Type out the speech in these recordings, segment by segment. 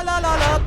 la la la.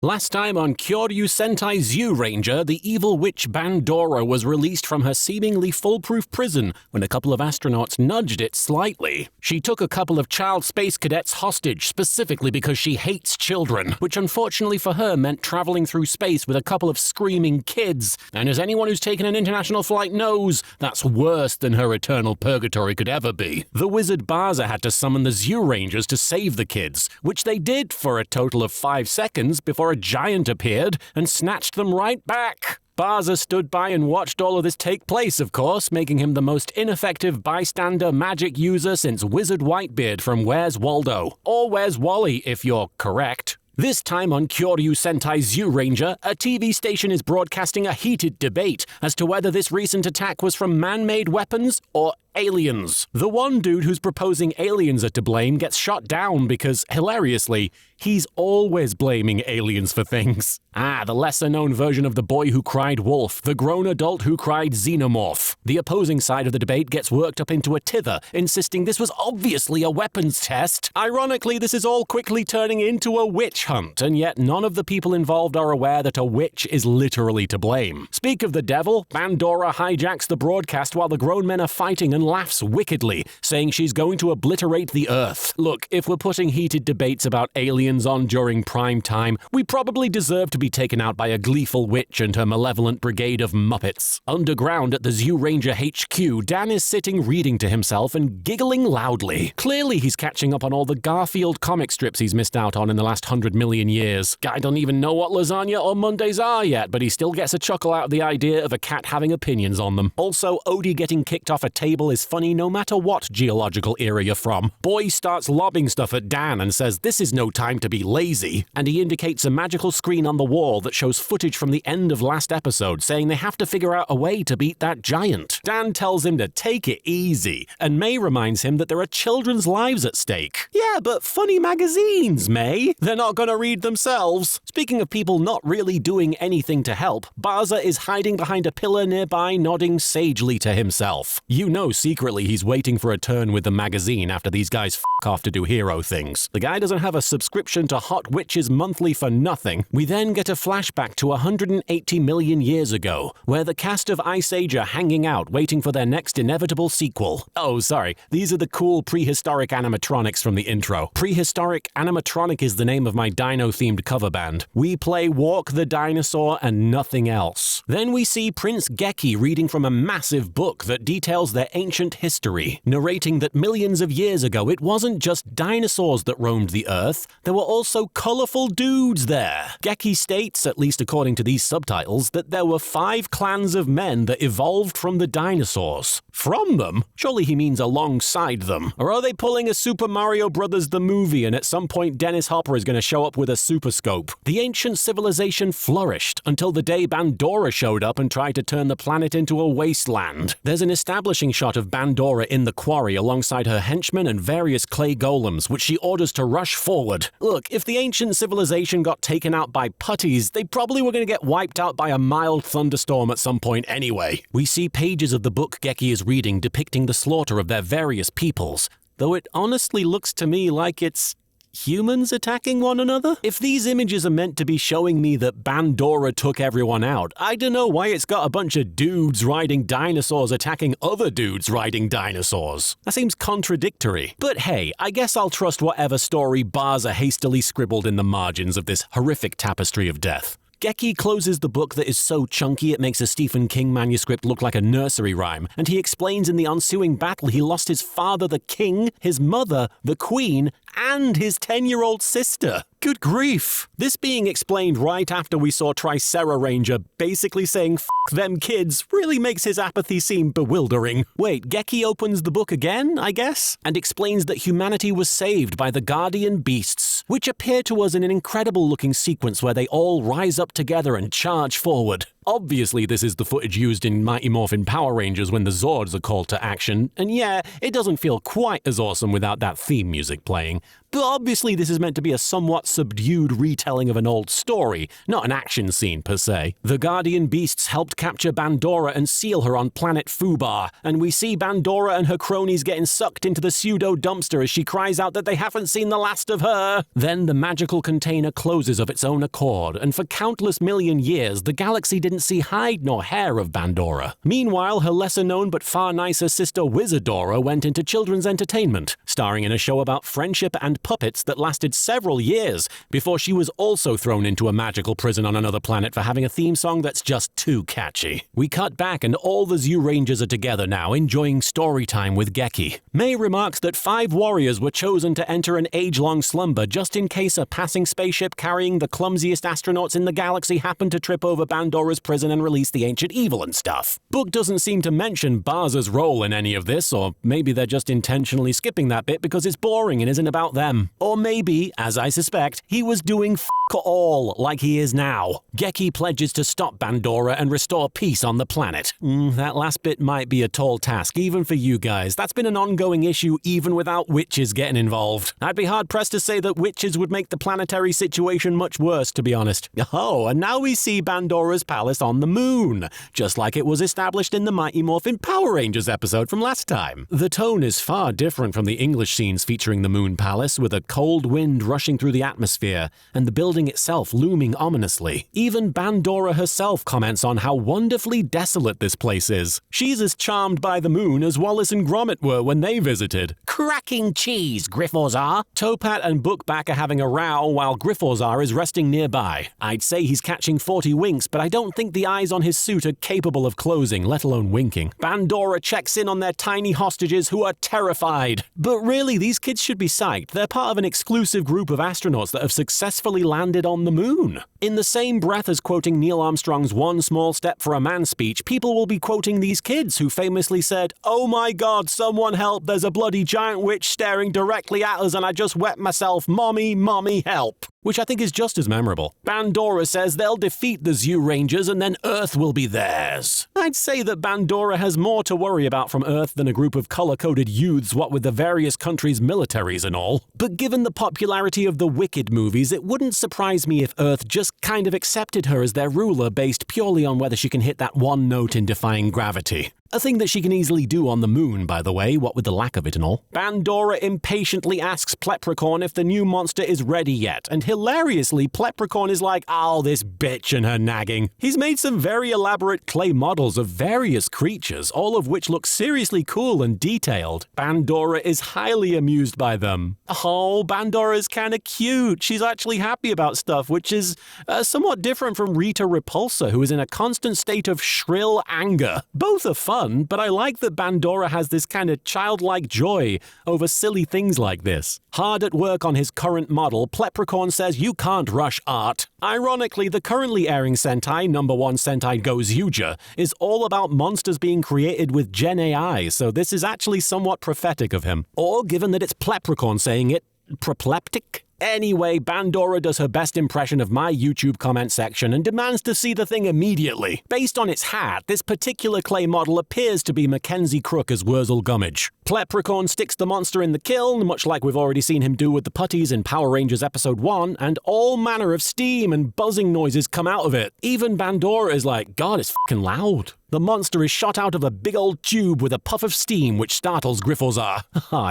Last time on Kyoryu Sentai Zyuranger, the evil witch Pandora was released from her seemingly foolproof prison when a couple of astronauts nudged it slightly. She took a couple of child space cadets hostage, specifically because she hates children, which unfortunately for her meant traveling through space with a couple of screaming kids. And as anyone who's taken an international flight knows, that's worse than her eternal purgatory could ever be. The wizard Baza had to summon the Zyurangers to save the kids, which they did for a total of 5 seconds before a giant appeared and snatched them right back. Baza stood by and watched all of this take place, of course, making him the most ineffective bystander magic user since Wizard Whitebeard from Where's Waldo? Or Where's Wally, if you're correct. This time on Kyoryu Sentai Zyuranger, a TV station is broadcasting a heated debate as to whether this recent attack was from man-made weapons or aliens. The one dude who's proposing aliens are to blame gets shot down because, hilariously, he's always blaming aliens for things. The lesser-known version of the boy who cried wolf, the grown adult who cried xenomorph. The opposing side of the debate gets worked up into a tither, insisting this was obviously a weapons test. Ironically, this is all quickly turning into a witch hunt, and yet none of the people involved are aware that a witch is literally to blame. Speak of the devil, Pandora hijacks the broadcast while the grown men are fighting and laughs wickedly, saying she's going to obliterate the Earth. Look, if we're putting heated debates about aliens on during prime time, we probably deserve to be taken out by a gleeful witch and her malevolent brigade of Muppets. Underground at the Zyuranger HQ, Dan is sitting reading to himself and giggling loudly. Clearly he's catching up on all the Garfield comic strips he's missed out on in the last 100 million years. Guy don't even know what lasagna or Mondays are yet, but he still gets a chuckle out of the idea of a cat having opinions on them. Also, Odie getting kicked off a table is funny no matter what geological era you're from. Boy starts lobbing stuff at Dan and says this is no time to be lazy, and he indicates a magical screen on the wall that shows footage from the end of last episode, saying they have to figure out a way to beat that giant. Dan tells him to take it easy, and May reminds him that there are children's lives at stake. Yeah, but funny magazines, May. They're not gonna read themselves. Speaking of people not really doing anything to help, Baza is hiding behind a pillar nearby, nodding sagely to himself. You know secretly he's waiting for a turn with the magazine after these guys f*** off to do hero things. The guy doesn't have a subscription to Hot Witches Monthly for nothing. We then get a flashback to 180 million years ago, where the cast of Ice Age are hanging out waiting for their next inevitable sequel. Oh, sorry, these are the cool prehistoric animatronics from the intro. Prehistoric Animatronic is the name of my dino-themed cover band. We play Walk the Dinosaur and nothing else. Then we see Prince Geki reading from a massive book that details their ancient history, narrating that millions of years ago it wasn't just dinosaurs that roamed the Earth, there were also colorful dudes there. Geki states, at least according to these subtitles, that there were 5 clans of men that evolved from the dinosaurs. From them? Surely he means alongside them. Or are they pulling a Super Mario Brothers the movie and at some point Dennis Hopper is going to show up with a super scope? The ancient civilization flourished until the day Pandora showed up and tried to turn the planet into a wasteland. There's an establishing shot of Pandora in the quarry alongside her henchmen and various clay golems, which she orders to rush forward. Look, if the ancient civilization got taken out by putties, they probably were going to get wiped out by a mild thunderstorm at some point anyway. We see pages of the book Geki is reading depicting the slaughter of their various peoples, though it honestly looks to me like it's humans attacking one another? If these images are meant to be showing me that Pandora took everyone out, I don't know why it's got a bunch of dudes riding dinosaurs attacking other dudes riding dinosaurs. That seems contradictory. But hey, I guess I'll trust whatever story Baza hastily scribbled in the margins of this horrific tapestry of death. Geki closes the book that is so chunky it makes a Stephen King manuscript look like a nursery rhyme, and he explains in the ensuing battle he lost his father the king, his mother the queen, and his 10-year-old sister. Good grief! This being explained right after we saw Zyuranger basically saying "F*** them kids" really makes his apathy seem bewildering. Wait, Geki opens the book again, I guess, and explains that humanity was saved by the guardian beasts, which appear to us in an incredible-looking sequence where they all rise up together and charge forward. Obviously, this is the footage used in Mighty Morphin Power Rangers when the Zords are called to action, and yeah, it doesn't feel quite as awesome without that theme music playing. But obviously this is meant to be a somewhat subdued retelling of an old story, not an action scene per se. The Guardian Beasts helped capture Pandora and seal her on planet Fubar, and we see Pandora and her cronies getting sucked into the pseudo-dumpster as she cries out that they haven't seen the last of her. Then the magical container closes of its own accord, and for countless million years the galaxy didn't see hide nor hair of Pandora. Meanwhile, her lesser-known but far nicer sister Wizardora went into children's entertainment, starring in a show about friendship and puppets that lasted several years before she was also thrown into a magical prison on another planet for having a theme song that's just too catchy. We cut back and all the Zyurangers are together now, enjoying story time with Geki. May remarks that 5 warriors were chosen to enter an age-long slumber just in case a passing spaceship carrying the clumsiest astronauts in the galaxy happened to trip over Pandora's prison and release the ancient evil and stuff. Book doesn't seem to mention Barza's role in any of this, or maybe they're just intentionally skipping that bit because it's boring and isn't about them. Or maybe, as I suspect, he was doing f*** all like he is now. Geki pledges to stop Pandora and restore peace on the planet. That last bit might be a tall task, even for you guys. That's been an ongoing issue even without witches getting involved. I'd be hard-pressed to say that witches would make the planetary situation much worse, to be honest. Oh, and now we see Pandora's palace on the moon, just like it was established in the Mighty Morphin Power Rangers episode from last time. The tone is far different from the English scenes featuring the Moon Palace, with a cold wind rushing through the atmosphere, and the building itself looming ominously. Even Pandora herself comments on how wonderfully desolate this place is. She's as charmed by the moon as Wallace and Gromit were when they visited. Cracking cheese, Griffozar! Topat and Bookback are having a row while Griffozar is resting nearby. I'd say he's catching 40 winks, but I don't think the eyes on his suit are capable of closing, let alone winking. Pandora checks in on their tiny hostages who are terrified. But really, these kids should be psyched. They're part of an exclusive group of astronauts that have successfully landed on the moon. In the same breath as quoting Neil Armstrong's "one small step for a man" speech, people will be quoting these kids who famously said, "Oh my god, someone help, there's a bloody giant witch staring directly at us and I just wet myself, mommy, mommy, help." Which I think is just as memorable. Pandora says they'll defeat the Zyurangers and then Earth will be theirs. I'd say that Pandora has more to worry about from Earth than a group of color-coded youths, what with the various countries' militaries and all. But given the popularity of the Wicked movies, it wouldn't surprise me if Earth just kind of accepted her as their ruler based purely on whether she can hit that one note in defying gravity. A thing that she can easily do on the moon, by the way, what with the lack of it and all. Pandora impatiently asks Pleprechaun if the new monster is ready yet, and hilariously, Pleprechaun is like, "Oh, this bitch and her nagging." He's made some very elaborate clay models of various creatures, all of which look seriously cool and detailed. Pandora is highly amused by them. Oh, Pandora's kinda cute. She's actually happy about stuff, which is somewhat different from Rita Repulsa, who is in a constant state of shrill anger. Both are fun, but I like that Pandora has this kind of childlike joy over silly things like this. Hard at work on his current model, Pleprechaun says you can't rush art. Ironically, the currently airing Sentai, number 1 Sentai Gozyuja, is all about monsters being created with Gen AI, so this is actually somewhat prophetic of him. Or, given that it's Pleprechaun saying it, propleptic? Anyway, Pandora does her best impression of my YouTube comment section and demands to see the thing immediately. Based on its hat, this particular clay model appears to be Mackenzie Crook as Wurzel Gummidge. Pleprechaun sticks the monster in the kiln, much like we've already seen him do with the putties in Power Rangers Episode 1, and all manner of steam and buzzing noises come out of it. Even Pandora is like, "God, it's f***ing loud." The monster is shot out of a big old tube with a puff of steam which startles Griffozar.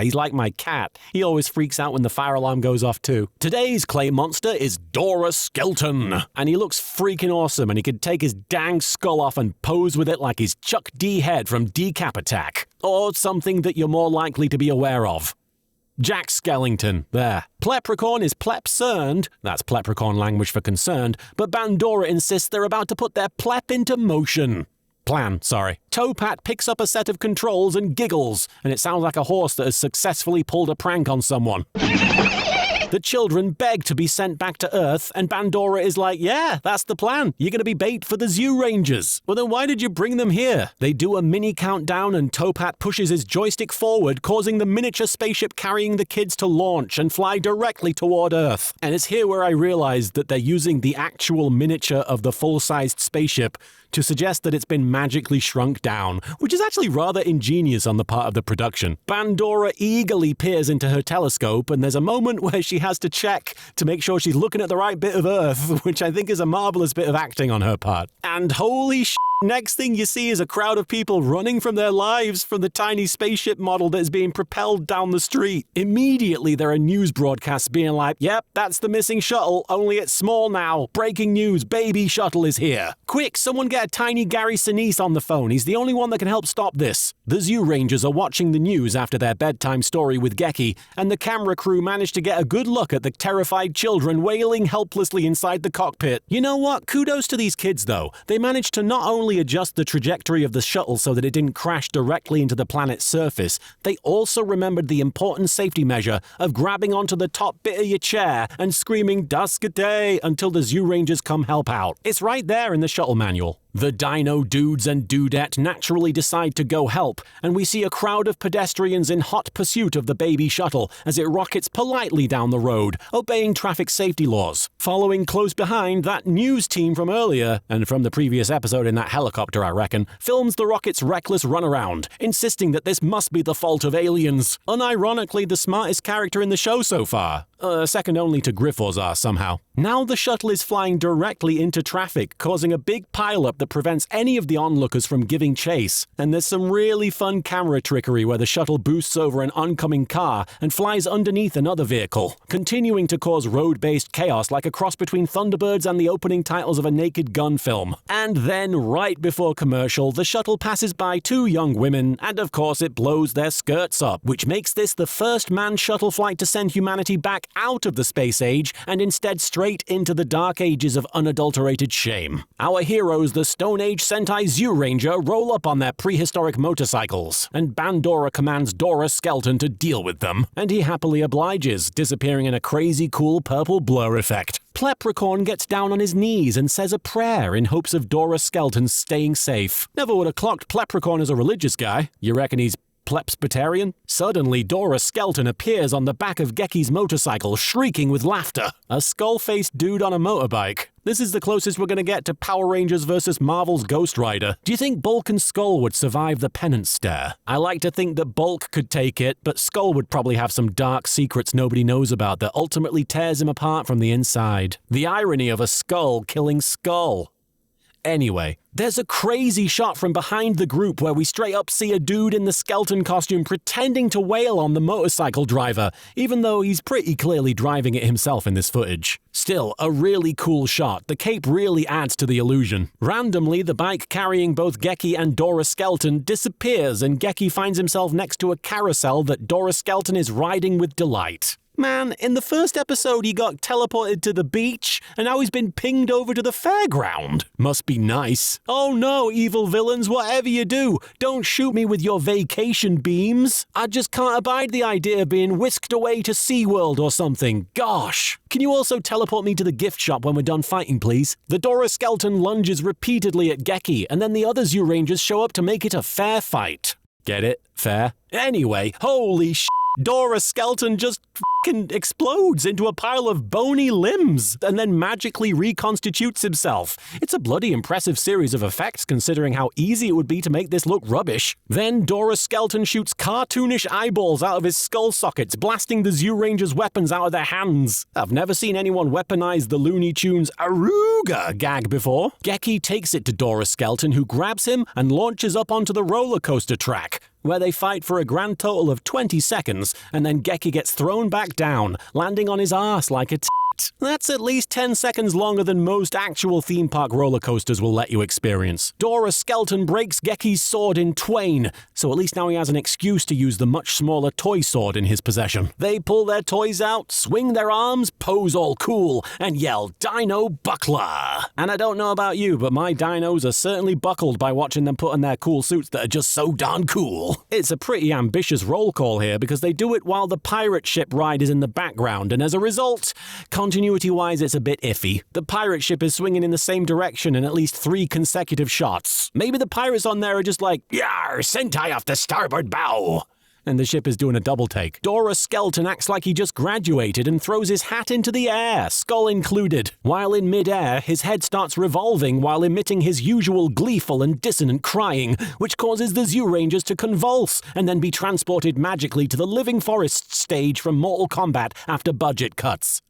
He's like my cat. He always freaks out when the fire alarm goes off too. Today's clay monster is Dora Skelton, and he looks freaking awesome, and he could take his dang skull off and pose with it like his Chuck D head from Decap Attack. Or something that you're more likely to be aware of. Jack Skellington, there. Pleprechaun is plep-cerned, that's Pleprechaun language for concerned, but Pandora insists they're about to put their plep into motion. Sorry. Topat picks up a set of controls and giggles, and it sounds like a horse that has successfully pulled a prank on someone. The children beg to be sent back to Earth, and Pandora is like, "Yeah, that's the plan. You're gonna be bait for the Zyurangers." Well, then why did you bring them here? They do a mini countdown, and Topat pushes his joystick forward, causing the miniature spaceship carrying the kids to launch and fly directly toward Earth. And it's here where I realized that they're using the actual miniature of the full-sized spaceship to suggest that it's been magically shrunk down, which is actually rather ingenious on the part of the production. Pandora eagerly peers into her telescope, and there's a moment where she has to check to make sure she's looking at the right bit of Earth, which I think is a marvelous bit of acting on her part. And holy sh*, next thing you see is a crowd of people running from their lives from the tiny spaceship model that is being propelled down the street. Immediately, there are news broadcasts being like, yep, that's the missing shuttle, only it's small now. Breaking news, baby shuttle is here. Quick, someone get a tiny Gary Sinise on the phone. He's the only one that can help stop this. The Zyurangers are watching the news after their bedtime story with Geki, and the camera crew managed to get a good look at the terrified children wailing helplessly inside the cockpit. You know what? Kudos to these kids, though. They managed to not only adjust the trajectory of the shuttle so that it didn't crash directly into the planet's surface, they also remembered the important safety measure of grabbing onto the top bit of your chair and screaming "Daskate" until the Zyurangers come help out. It's right there in the shuttle manual. The dino dudes and dudette naturally decide to go help, and we see a crowd of pedestrians in hot pursuit of the baby shuttle as it rockets politely down the road, obeying traffic safety laws. Following close behind, that news team from earlier, and from the previous episode in that helicopter I reckon, films the rocket's reckless runaround, insisting that this must be the fault of aliens. Unironically, the smartest character in the show so far. Second only to Griffozar somehow. Now the shuttle is flying directly into traffic, causing a big pileup that prevents any of the onlookers from giving chase. And there's some really fun camera trickery where the shuttle boosts over an oncoming car and flies underneath another vehicle, continuing to cause road-based chaos like a cross between Thunderbirds and the opening titles of a Naked Gun film. And then, right before commercial, the shuttle passes by two young women, and of course it blows their skirts up, which makes this the first manned shuttle flight to send humanity back out of the space age and instead straight into the dark ages of unadulterated shame. Our heroes, the Stone Age Sentai Zyuranger, roll up on their prehistoric motorcycles, and Pandora commands Dora Skelton to deal with them, and he happily obliges, disappearing in a crazy cool purple blur effect. Pleprechaun gets down on his knees and says a prayer in hopes of Dora Skelton staying safe. Never would have clocked Pleprechaun as a religious guy. You reckon he's Plepsbatarian? Suddenly, Dora Skelton appears on the back of Geki's motorcycle, shrieking with laughter. A skull-faced dude on a motorbike. This is the closest we're gonna get to Power Rangers versus Marvel's Ghost Rider. Do you think Bulk and Skull would survive the penance stare? I like to think that Bulk could take it, but Skull would probably have some dark secrets nobody knows about that ultimately tears him apart from the inside. The irony of a skull killing Skull. Anyway, there's a crazy shot from behind the group where we straight up see a dude in the skeleton costume pretending to wail on the motorcycle driver, even though he's pretty clearly driving it himself in this footage. Still, a really cool shot. The cape really adds to the illusion. Randomly, the bike carrying both Geki and Dora Skelton disappears, and Geki finds himself next to a carousel that Dora Skelton is riding with delight. Man, in the first episode he got teleported to the beach, and now he's been pinged over to the fairground. Must be nice. Oh no, evil villains, whatever you do, don't shoot me with your vacation beams. I just can't abide the idea of being whisked away to SeaWorld or something. Gosh. Can you also teleport me to the gift shop when we're done fighting, please? The Dora Skelton lunges repeatedly at Geki, and then the other Zyurangers show up to make it a fair fight. Get it? Fair? Anyway, holy sh*. Dora Skelton just f***ing explodes into a pile of bony limbs and then magically reconstitutes himself. It's a bloody impressive series of effects considering how easy it would be to make this look rubbish. Then Dora Skelton shoots cartoonish eyeballs out of his skull sockets, blasting the Zyurangers' weapons out of their hands. I've never seen anyone weaponize the Looney Tunes Aruga gag before. Geki takes it to Dora Skelton, who grabs him and launches up onto the roller coaster track, where they fight for a grand total of 20 seconds, and then Geki gets thrown back down, landing on his arse like a That's at least 10 seconds longer than most actual theme park roller coasters will let you experience. Dora Skelton breaks Geki's sword in twain, so at least now he has an excuse to use the much smaller toy sword in his possession. They pull their toys out, swing their arms, pose all cool, and yell, "Dino Buckler!" And I don't know about you, but my dinos are certainly buckled by watching them put on their cool suits that are just so darn cool. It's a pretty ambitious roll call here because they do it while the pirate ship ride is in the background, and as a result, continuity-wise, it's a bit iffy. The pirate ship is swinging in the same direction in at least 3 consecutive shots. Maybe the pirates on there are just like, "Yar, Sentai off the starboard bow." and the ship is doing a double take. Dora's skeleton acts like he just graduated and throws his hat into the air, skull included. While in mid-air, his head starts revolving while emitting his usual gleeful and dissonant crying, which causes the Zyurangers to convulse and then be transported magically to the Living Forest stage from Mortal Kombat after budget cuts.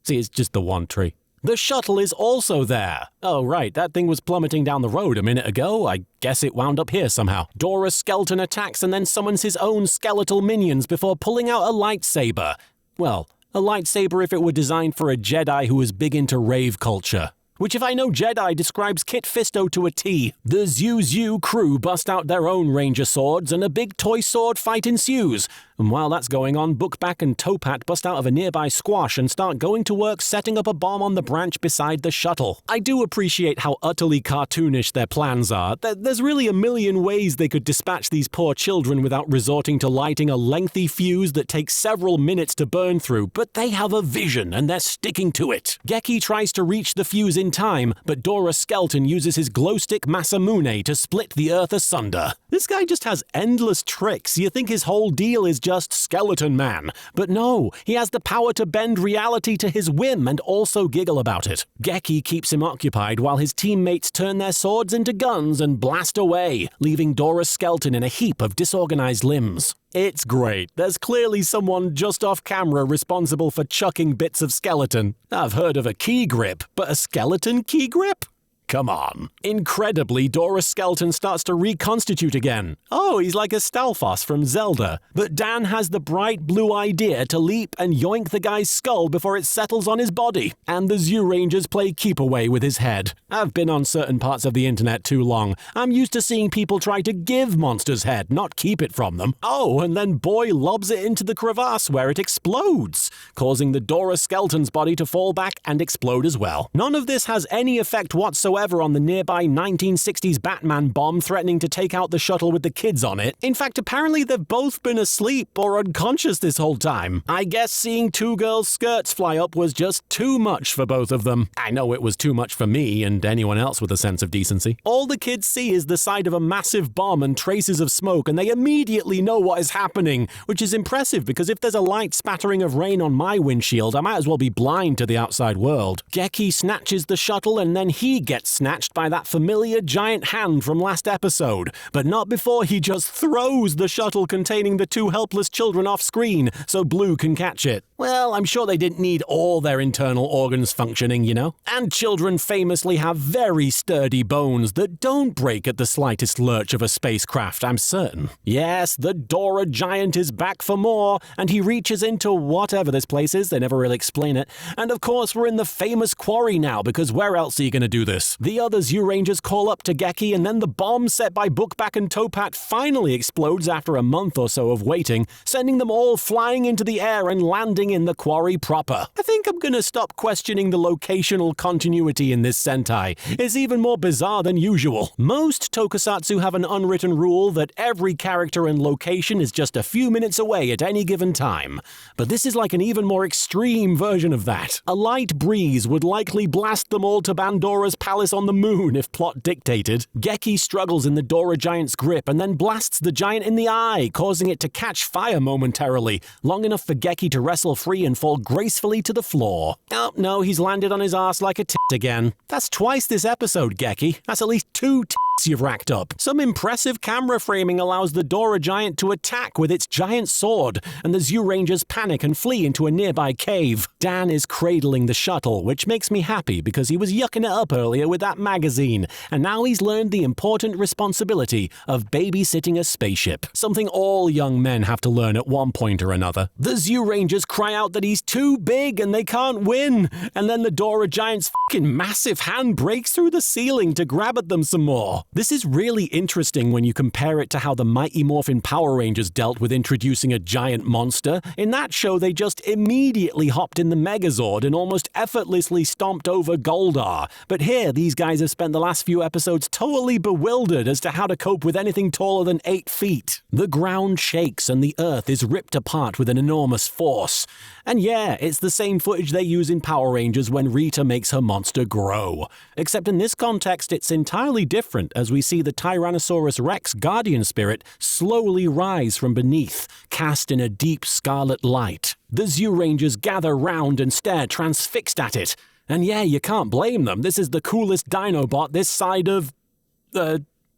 See, it's just the one tree. The shuttle is also there. Oh right, that thing was plummeting down the road a minute ago. I guess it wound up here somehow. Dora's skeleton attacks and then summons his own skeletal minions before pulling out a lightsaber. Well, a lightsaber if it were designed for a Jedi who was big into rave culture. Which, if I know Jedi, describes Kit Fisto to a T. The Zyu crew bust out their own Ranger swords, and a big toy sword fight ensues. And while that's going on, Bookback and Topat bust out of a nearby squash and start going to work setting up a bomb on the branch beside the shuttle. I do appreciate how utterly cartoonish their plans are. There's really a million ways they could dispatch these poor children without resorting to lighting a lengthy fuse that takes several minutes to burn through, but they have a vision and they're sticking to it. Geki tries to reach the fuse in time, but Dora's skeleton uses his glowstick Masamune to split the earth asunder. This guy just has endless tricks. You think his whole deal is just Skeleton Man. But no, he has the power to bend reality to his whim and also giggle about it. Geki keeps him occupied while his teammates turn their swords into guns and blast away, leaving Dora's skeleton in a heap of disorganized limbs. It's great. There's clearly someone just off camera responsible for chucking bits of skeleton. I've heard of a key grip, but a skeleton key grip? Come on. Incredibly, Dora's skeleton starts to reconstitute again. Oh, he's like a Stalfos from Zelda. But Dan has the bright blue idea to leap and yoink the guy's skull before it settles on his body. And the Zyurangers play keep away with his head. I've been on certain parts of the internet too long. I'm used to seeing people try to give monsters head, not keep it from them. Oh, and then Boy lobs it into the crevasse where it explodes, causing the Dora skeleton's body to fall back and explode as well. None of this has any effect whatsoever on the nearby 1960s Batman bomb threatening to take out the shuttle with the kids on it. In fact, apparently they've both been asleep or unconscious this whole time. I guess seeing two girls' skirts fly up was just too much for both of them. I know it was too much for me and anyone else with a sense of decency. All the kids see is the side of a massive bomb and traces of smoke, and they immediately know what is happening, which is impressive because if there's a light spattering of rain on my windshield, I might as well be blind to the outside world. Geki snatches the shuttle and then he gets snatched by that familiar giant hand from last episode, but not before he just throws the shuttle containing the two helpless children off screen so Blue can catch it. Well, I'm sure they didn't need all their internal organs functioning, you know? And children famously have very sturdy bones that don't break at the slightest lurch of a spacecraft, I'm certain. Yes, the Dora giant is back for more, and he reaches into whatever this place is, they never really explain it. And of course, we're in the famous quarry now, because where else are you gonna do this? The other Zyurangers call up to Geki, and then the bomb set by Bookback and Topat finally explodes after a month or so of waiting, sending them all flying into the air and landing in the quarry proper. I think I'm gonna stop questioning the locational continuity in this Sentai. It's even more bizarre than usual. Most tokusatsu have an unwritten rule that every character and location is just a few minutes away at any given time. But this is like an even more extreme version of that. A light breeze would likely blast them all to Pandora's palace on the moon if plot dictated. Geki struggles in the Dora giant's grip and then blasts the giant in the eye, causing it to catch fire momentarily, long enough for Geki to wrestle free and fall gracefully to the floor. Oh no, he's landed on his ass like a tit again. That's twice this episode, Geki. That's at least 2 tits you've racked up. Some impressive camera framing allows the Dora giant to attack with its giant sword, and the Zyurangers panic and flee into a nearby cave. Dan is cradling the shuttle, which makes me happy because he was yucking it up earlier with that magazine, and now he's learned the important responsibility of babysitting a spaceship, something all young men have to learn at one point or another. The Zyurangers cry out that he's too big and they can't win, and then the Dora giant's fucking massive hand breaks through the ceiling to grab at them some more. This is really interesting when you compare it to how the Mighty Morphin Power Rangers dealt with introducing a giant monster. In that show, they just immediately hopped in the Megazord and almost effortlessly stomped over Goldar. But here, these guys have spent the last few episodes totally bewildered as to how to cope with anything taller than 8 feet. The ground shakes and the earth is ripped apart with an enormous force. And yeah, it's the same footage they use in Power Rangers when Rita makes her monster grow. Except in this context, it's entirely different as we see the Tyrannosaurus Rex guardian spirit slowly rise from beneath, cast in a deep scarlet light. The Zyurangers gather round and stare transfixed at it. And yeah, you can't blame them. This is the coolest Dinobot this side of...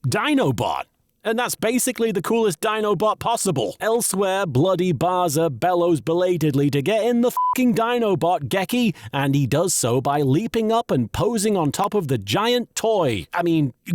Dinobot. And that's basically the coolest Dinobot possible. Elsewhere, bloody Baza bellows belatedly to get in the fucking Dinobot, Geki, and he does so by leaping up and posing on top of the giant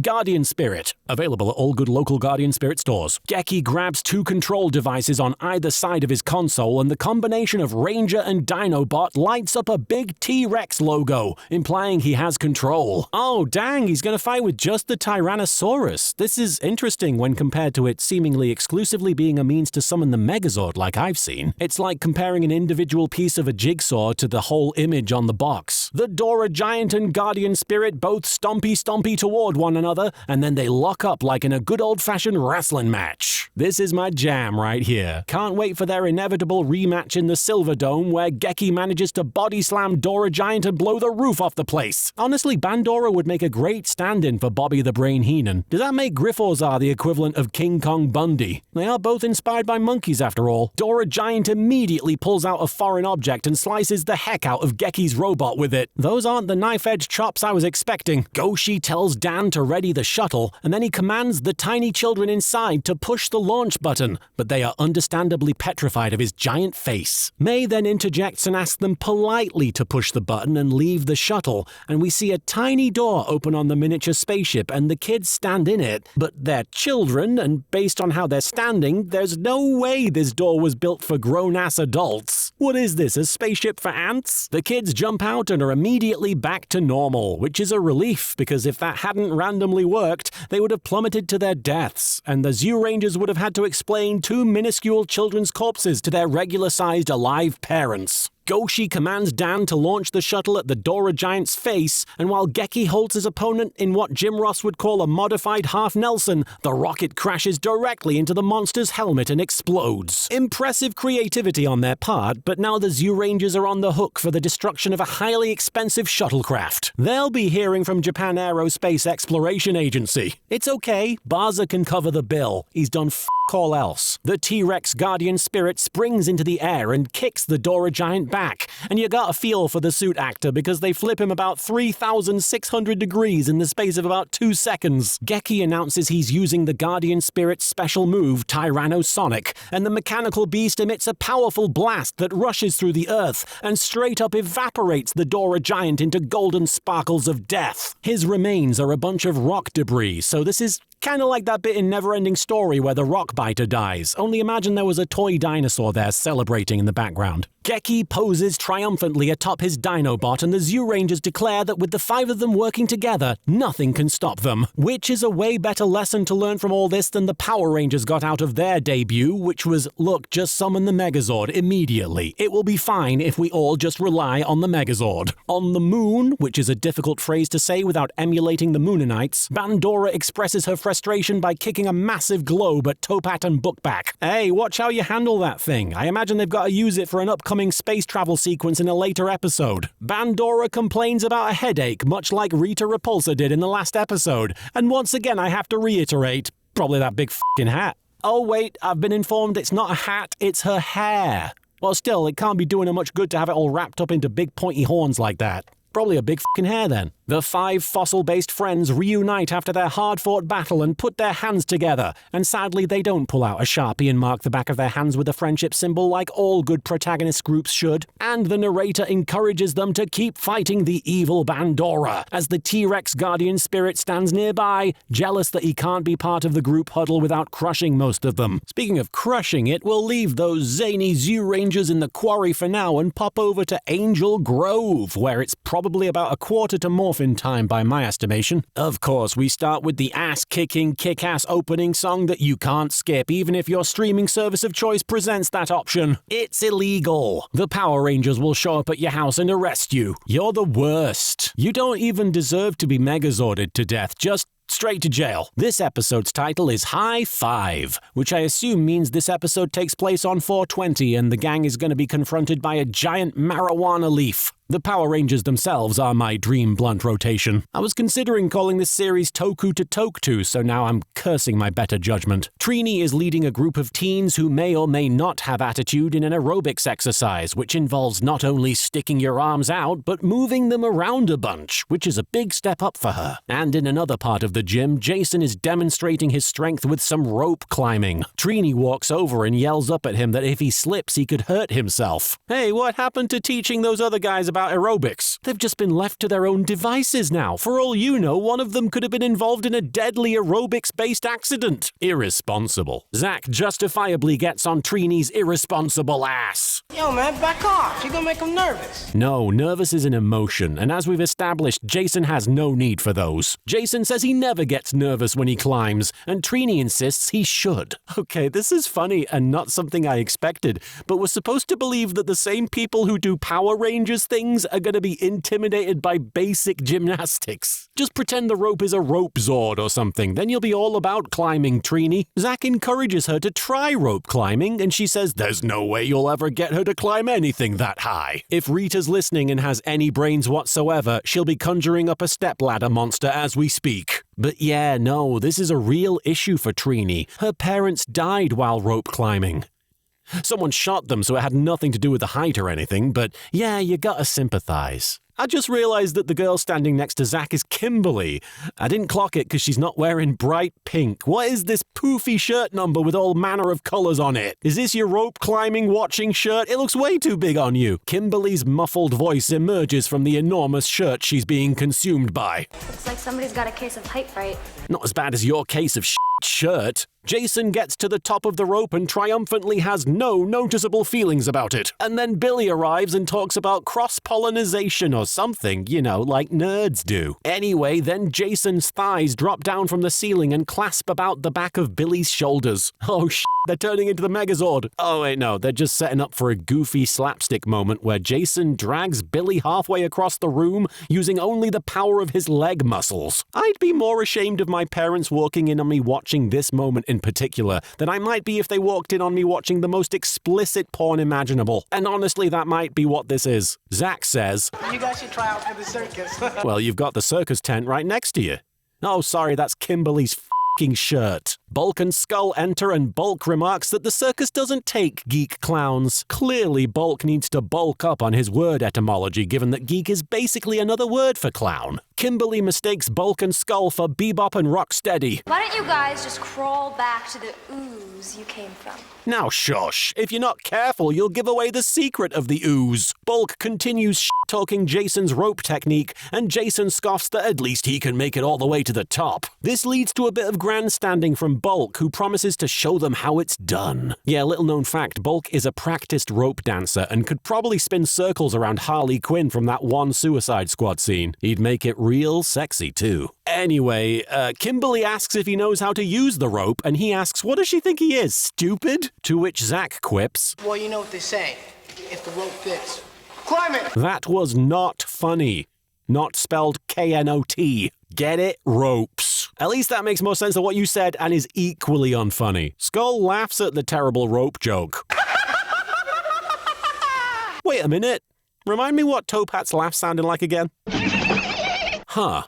Guardian Spirit. Available at all good local Guardian Spirit stores. Geki grabs two control devices on either side of his console, and the combination of Ranger and Dinobot lights up a big T-Rex logo, implying he has control. Oh dang, he's gonna fight with just the Tyrannosaurus. This is interesting when compared to it seemingly exclusively being a means to summon the Megazord like I've seen. It's like comparing an individual piece of a jigsaw to the whole image on the box. The Dora Giant and Guardian Spirit both stompy toward one another, and then they lock up like in a good old-fashioned wrestling match. This is my jam right here. Can't wait for their inevitable rematch in the Silver Dome where Geki manages to body slam Dora Giant and blow the roof off the place. Honestly, Pandora would make a great stand-in for Bobby the Brain Heenan. Does that make Grifforzar the equivalent of King Kong Bundy? They are both inspired by monkeys after all. Dora Giant immediately pulls out a foreign object and slices the heck out of Geki's robot with it. Those aren't the knife-edge chops I was expecting. Goshi tells Dan to ready the shuttle, and then he commands the tiny children inside to push the launch button, but they are understandably petrified of his giant face. May then interjects and asks them politely to push the button and leave the shuttle, and we see a tiny door open on the miniature spaceship and the kids stand in it, but they're children, and based on how they're standing, there's no way this door was built for grown-ass adults. What is this, a spaceship for ants? The kids jump out and are immediately back to normal, which is a relief, because if that hadn't randomly worked, they would have plummeted to their deaths, and the Zyurangers would have had to explain two minuscule children's corpses to their regular-sized alive parents. Goshi commands Dan to launch the shuttle at the Dora Giant's face, and while Geki holds his opponent in what Jim Ross would call a modified half Nelson, the rocket crashes directly into the monster's helmet and explodes. Impressive creativity on their part, but now the Zyurangers are on the hook for the destruction of a highly expensive shuttlecraft. They'll be hearing from Japan Aerospace Exploration Agency. It's okay, Baza can cover the bill. He's done all else. The T-Rex Guardian Spirit springs into the air and kicks the Dora Giant back, and you got a feel for the suit actor because they flip him about 3,600 degrees in the space of about 2 seconds. Geki announces he's using the Guardian Spirit's special move, Tyrannosonic, and the mechanical beast emits a powerful blast that rushes through the earth and straight up evaporates the Dora Giant into golden sparkles of death. His remains are a bunch of rock debris, so this is kind of like that bit in Neverending Story where the rock biter dies, only imagine there was a toy dinosaur there celebrating in the background. Geki poses triumphantly atop his Dinobot, and the Zyurangers declare that with the 5 of them working together, nothing can stop them. Which is a way better lesson to learn from all this than the Power Rangers got out of their debut, which was, look, just summon the Megazord immediately. It will be fine if we all just rely on the Megazord. On the moon, which is a difficult phrase to say without emulating the Mooninites, Pandora expresses her frustration by kicking a massive globe at Topat and Bookback. Hey, watch how you handle that thing. I imagine they've got to use it for an upcoming space travel sequence in a later episode. Pandora complains about a headache, much like Rita Repulsa did in the last episode. And once again, I have to reiterate, probably that big f***ing hat. Oh wait, I've been informed it's not a hat, it's her hair. Well still, it can't be doing her much good to have it all wrapped up into big pointy horns like that. Probably a big f***ing hair then. The 5 fossil-based friends reunite after their hard-fought battle and put their hands together, and sadly they don't pull out a Sharpie and mark the back of their hands with a friendship symbol like all good protagonist groups should, and the narrator encourages them to keep fighting the evil Pandora, as the T-Rex Guardian Spirit stands nearby, jealous that he can't be part of the group huddle without crushing most of them. Speaking of crushing it, we'll leave those zany Zyurangers in the quarry for now and pop over to Angel Grove, where it's probably about a quarter to morphin time by my estimation. Of course, we start with the ass-kicking, kick-ass opening song that you can't skip, even if your streaming service of choice presents that option. It's illegal. The Power Rangers will show up at your house and arrest you. You're the worst. You don't even deserve to be Megazorded to death. Just straight to jail. This episode's title is High Five, which I assume means this episode takes place on 420 and the gang is going to be confronted by a giant marijuana leaf. The Power Rangers themselves are my dream blunt rotation. I was considering calling this series Toku to Tokusatsu, so now I'm cursing my better judgment. Triny is leading a group of teens who may or may not have attitude in an aerobics exercise, which involves not only sticking your arms out, but moving them around a bunch, which is a big step up for her. And in another part of the gym, Jason is demonstrating his strength with some rope climbing. Triny walks over and yells up at him that if he slips, he could hurt himself. Hey, what happened to teaching those other guys about aerobics? They've just been left to their own devices now. For all you know, one of them could have been involved in a deadly aerobics-based accident. Irresponsible. Zach justifiably gets on Triny's irresponsible ass. Yo, man, back off. You're gonna make him nervous. No, nervous is an emotion, and as we've established, Jason has no need for those. Jason says he never gets nervous when he climbs, and Triny insists he should. Okay, this is funny and not something I expected, but we're supposed to believe that the same people who do Power Rangers things are going to be intimidated by basic gymnastics. Just pretend the rope is a rope Zord or something, then you'll be all about climbing, Triny. Zach encourages her to try rope climbing, and she says there's no way you'll ever get her to climb anything that high. If Rita's listening and has any brains whatsoever, she'll be conjuring up a stepladder monster as we speak. But yeah, no, this is a real issue for Triny. Her parents died while rope climbing. Someone shot them, so it had nothing to do with the height or anything, but yeah, you gotta sympathize. I just realized that the girl standing next to Zach is Kimberly. I didn't clock it because she's not wearing bright pink. What is this poofy shirt number with all manner of colors on it? Is this your rope climbing watching shirt? It looks way too big on you. Kimberly's muffled voice emerges from the enormous shirt she's being consumed by. Looks like somebody's got a case of height fright. Not as bad as your case of shirt. Jason gets to the top of the rope and triumphantly has no noticeable feelings about it. And then Billy arrives and talks about cross-pollination or something, you know, like nerds do. Anyway, then Jason's thighs drop down from the ceiling and clasp about the back of Billy's shoulders. Oh they're turning into the Megazord. Oh wait, no, they're just setting up for a goofy slapstick moment where Jason drags Billy halfway across the room using only the power of his leg muscles. I'd be more ashamed of my parents walking in on me watching this moment in particular than I might be if they walked in on me watching the most explicit porn imaginable. And honestly, that might be what this is. Zach says, You guys should try out for the circus. well, you've got the circus tent right next to you. Oh, sorry, that's Kimberly's f***ing shirt. Bulk and Skull enter and Bulk remarks that the circus doesn't take geek clowns. Clearly, Bulk needs to bulk up on his word etymology given that geek is basically another word for clown. Kimberly mistakes Bulk and Skull for Bebop and Rocksteady. Why don't you guys just crawl back to the ooze you came from? Now shush, if you're not careful, you'll give away the secret of the ooze. Bulk continues talking Jason's rope technique, and Jason scoffs that at least he can make it all the way to the top. This leads to a bit of grandstanding from Bulk, who promises to show them how it's done. Yeah, little known fact, Bulk is a practiced rope dancer and could probably spin circles around Harley Quinn from that one Suicide Squad scene. He'd make it real sexy too. Anyway, Kimberly asks if he knows how to use the rope, and he asks, what does she think he is, stupid? To which Zach quips, Well, you know what they say. If the rope fits, climb it! that was not funny. Not spelled K-N-O-T. Get it? Ropes. At least that makes more sense than what you said and is equally unfunny. Skull laughs at the terrible rope joke. Wait a minute. Remind me what Topat's laugh sounded like again? Huh.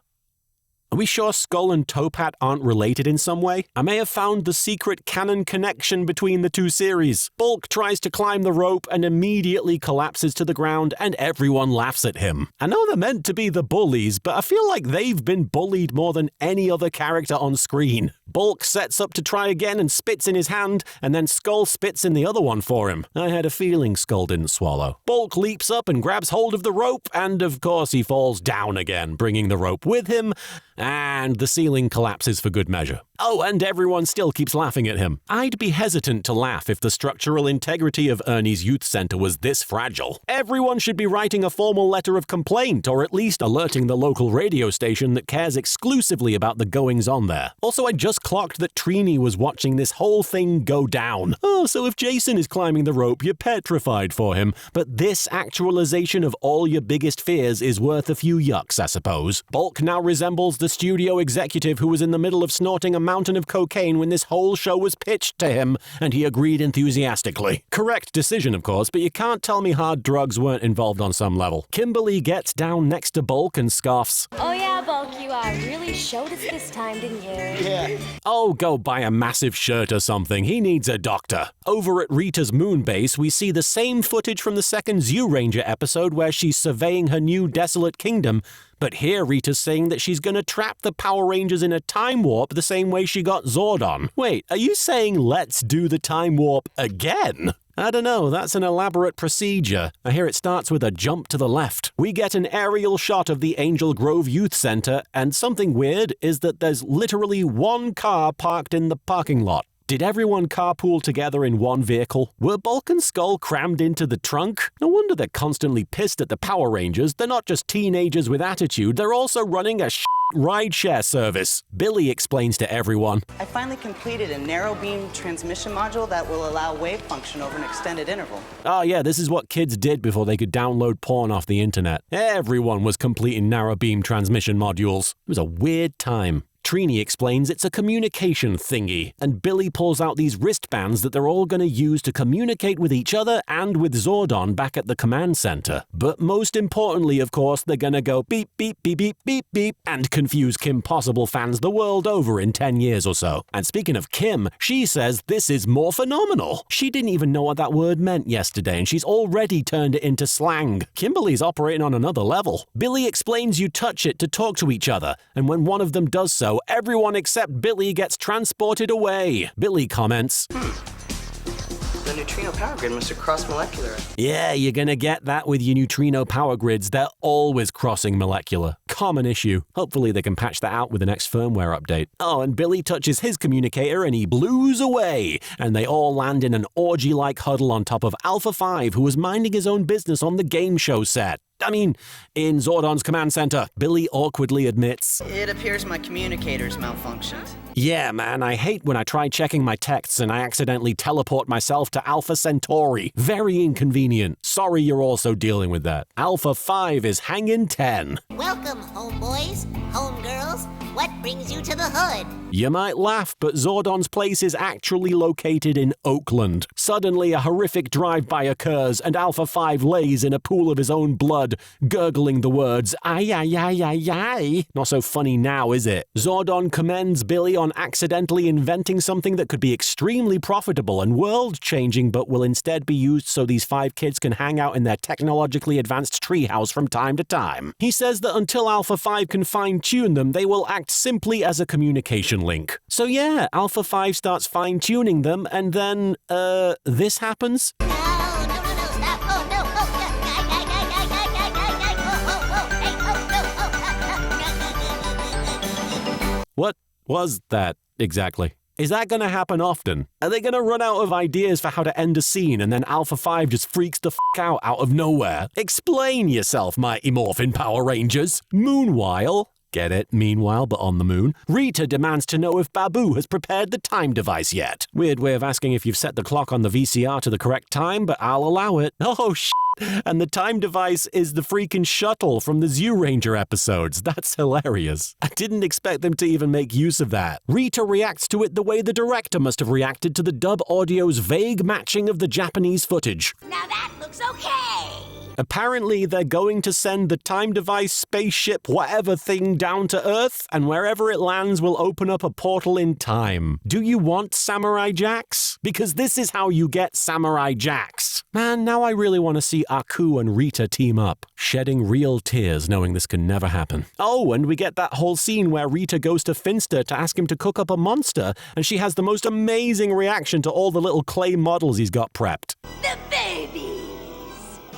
Are we sure Skull and Topat aren't related in some way? I may have found the secret canon connection between the two series. Bulk tries to climb the rope and immediately collapses to the ground, and everyone laughs at him. I know they're meant to be the bullies, but I feel like they've been bullied more than any other character on screen. Bulk sets up to try again and spits in his hand, and then Skull spits in the other one for him. I had a feeling Skull didn't swallow. Bulk leaps up and grabs hold of the rope, and of course he falls down again, bringing the rope with him, and the ceiling collapses for good measure. Oh, and everyone still keeps laughing at him. I'd be hesitant to laugh if the structural integrity of Ernie's youth center was this fragile. Everyone should be writing a formal letter of complaint, or at least alerting the local radio station that cares exclusively about the goings-on there. Also, I just clocked that Triny was watching this whole thing go down. Oh, so if Jason is climbing the rope, you're petrified for him. But this actualization of all your biggest fears is worth a few yucks, I suppose. Bulk now resembles the studio executive who was in the middle of snorting a mountain of cocaine when this whole show was pitched to him, and he agreed enthusiastically. Correct decision, of course, but you can't tell me hard drugs weren't involved on some level. Kimberly gets down next to Bulk and scoffs. Oh yeah, Bulk, you really showed us this time, didn't you? Yeah. Oh, go buy a massive shirt or something. He needs a doctor. Over at Rita's moon base, we see the same footage from the second Zyuranger episode where she's surveying her new desolate kingdom. But here Rita's saying that she's gonna trap the Power Rangers in a time warp the same way she got Zordon. Wait, are you saying let's do the time warp again? I don't know, that's an elaborate procedure. I hear it starts with a jump to the left. We get an aerial shot of the Angel Grove Youth Center, and something weird is that there's literally one car parked in the parking lot. Did everyone carpool together in one vehicle? Were Bulk and Skull crammed into the trunk? No wonder they're constantly pissed at the Power Rangers. They're not just teenagers with attitude, they're also running a rideshare service. Billy explains to everyone. I finally completed a narrow beam transmission module that will allow wave function over an extended interval. Oh yeah, this is what kids did before they could download porn off the internet. Everyone was completing narrow beam transmission modules. It was a weird time. Triny explains it's a communication thingy, and Billy pulls out these wristbands that they're all going to use to communicate with each other and with Zordon back at the command center. But most importantly, of course, they're going to go beep, beep, beep, beep, beep, beep, and confuse Kim Possible fans the world over in 10 years or so. And speaking of Kim, she says this is more phenomenal. She didn't even know what that word meant yesterday, and she's already turned it into slang. Kimberly's operating on another level. Billy explains you touch it to talk to each other, and when one of them does so, everyone except Billy gets transported away. Billy comments, The neutrino power grid must have crossed molecular. yeah, you're gonna get that with your neutrino power grids. They're always crossing molecular. Common issue. Hopefully they can patch that out with the next firmware update. Oh, and Billy touches his communicator and he blues away. And they all land in an orgy-like huddle on top of Alpha 5, who was minding his own business on the game show set. I mean, in Zordon's command center. Billy awkwardly admits, It appears my communicator's malfunctioned. yeah, man, I hate when I try checking my texts and I accidentally teleport myself to Alpha Centauri. Very inconvenient. Sorry you're also dealing with that. Alpha 5 is hanging 10. Welcome, homeboys, homegirls. What brings you to the hood? You might laugh, but Zordon's place is actually located in Oakland. Suddenly, a horrific drive-by occurs, and Alpha 5 lays in a pool of his own blood, gurgling the words, ay, ay, ay, ay, ay. Not so funny now, is it? Zordon commends Billy on accidentally inventing something that could be extremely profitable and world-changing, but will instead be used so these 5 kids can hang out in their technologically advanced treehouse from time to time. He says that until Alpha 5 can fine-tune them, they will act simply as a communication link. So yeah, Alpha 5 starts fine-tuning them, and then, this happens? No, stop. Oh, no. What was that exactly? Is that gonna happen often? Are they gonna run out of ideas for how to end a scene and then Alpha 5 just freaks the f*** out of nowhere? Explain yourself, Mighty Morphin Power Rangers. Meanwhile, get it, meanwhile, but on the moon, Rita demands to know if Babu has prepared the time device yet. Weird way of asking if you've set the clock on the VCR to the correct time, but I'll allow it. Oh, and the time device is the freaking shuttle from the Zyuranger episodes. That's hilarious. I didn't expect them to even make use of that. Rita reacts to it the way the director must have reacted to the dub audio's vague matching of the Japanese footage. Now that looks okay. Apparently, they're going to send the time device, spaceship, whatever thing down to Earth, and wherever it lands will open up a portal in time. Do you want Samurai Jacks? Because this is how you get Samurai Jacks. Man, now I really want to see Aku and Rita team up, shedding real tears knowing this can never happen. Oh, and we get that whole scene where Rita goes to Finster to ask him to cook up a monster, and she has the most amazing reaction to all the little clay models he's got prepped. The babies.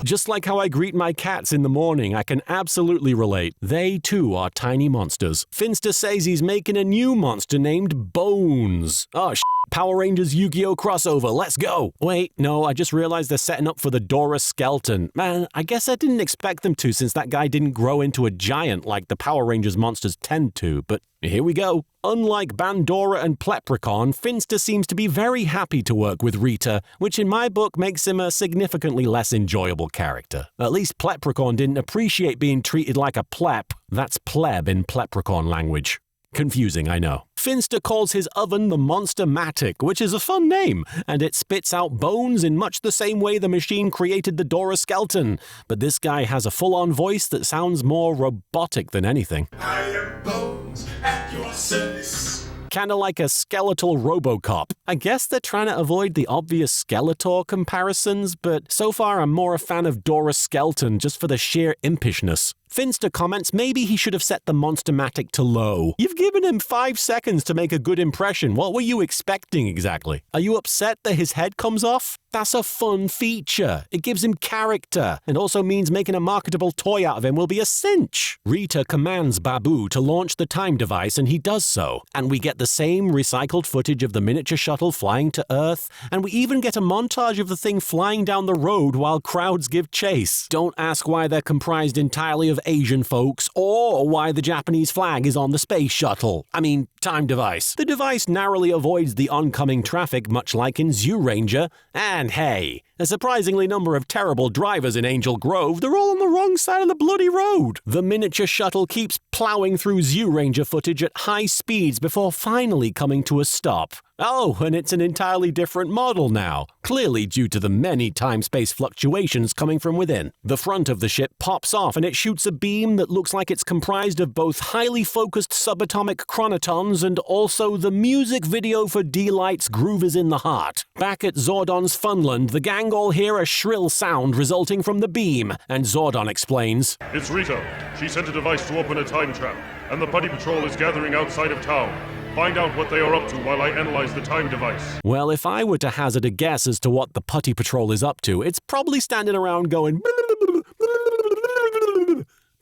Just like how I greet my cats in the morning, I can absolutely relate. They too are tiny monsters. Finster says he's making a new monster named Bones. Oh, Power Rangers Yu-Gi-Oh! Crossover, let's go! Wait, no, I just realized they're setting up for the Dora skeleton. Man, I guess I didn't expect them to since that guy didn't grow into a giant like the Power Rangers monsters tend to, but here we go. Unlike Pandora and Pleprecon, Finster seems to be very happy to work with Rita, which in my book makes him a significantly less enjoyable character. At least Pleprecon didn't appreciate being treated like a pleb. That's pleb in Pleprecon language. Confusing, I know. Finster calls his oven the Monster-Matic, which is a fun name, and it spits out bones in much the same way the machine created the Dora skeleton. But this guy has a full-on voice that sounds more robotic than anything. I am Bones at your service. Kinda like a skeletal RoboCop. I guess they're trying to avoid the obvious Skeletor comparisons, but so far I'm more a fan of Dora Skeleton just for the sheer impishness. Finster comments maybe he should have set the Monster-Matic to low. You've given him 5 seconds to make a good impression. What were you expecting exactly? Are you upset that his head comes off? That's a fun feature. It gives him character, and also means making a marketable toy out of him will be a cinch. Rita commands Babu to launch the time device, and he does so. And we get the same recycled footage of the miniature shuttle flying to Earth, and we even get a montage of the thing flying down the road while crowds give chase. Don't ask why they're comprised entirely of Asian folks, or why the Japanese flag is on the space shuttle. I mean, time device. The device narrowly avoids the oncoming traffic, much like in Zyuranger, and hey, a surprisingly number of terrible drivers in Angel Grove, they're all on the wrong side of the bloody road. The miniature shuttle keeps plowing through Zyuranger footage at high speeds before finally coming to a stop. Oh, and it's an entirely different model now, clearly due to the many time-space fluctuations coming from within. The front of the ship pops off and it shoots a beam that looks like it's comprised of both highly focused subatomic chronotons and also the music video for D-Light's Groove is in the Heart. Back at Zordon's Funland, the gang all hear a shrill sound resulting from the beam, and Zordon explains, It's Rita. She sent a device to open a time trap, and the Putty Patrol is gathering outside of town. Find out what they are up to while I analyze the time device. Well, if I were to hazard a guess as to what the Putty Patrol is up to, it's probably standing around going...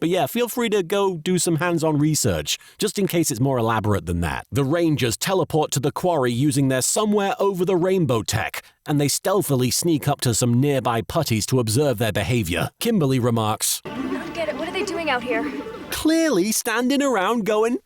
But yeah, feel free to go do some hands-on research, just in case it's more elaborate than that. The Rangers teleport to the quarry using their somewhere over the rainbow tech, and they stealthily sneak up to some nearby putties to observe their behavior. Kimberly remarks, I don't get it. What are they doing out here? clearly standing around going...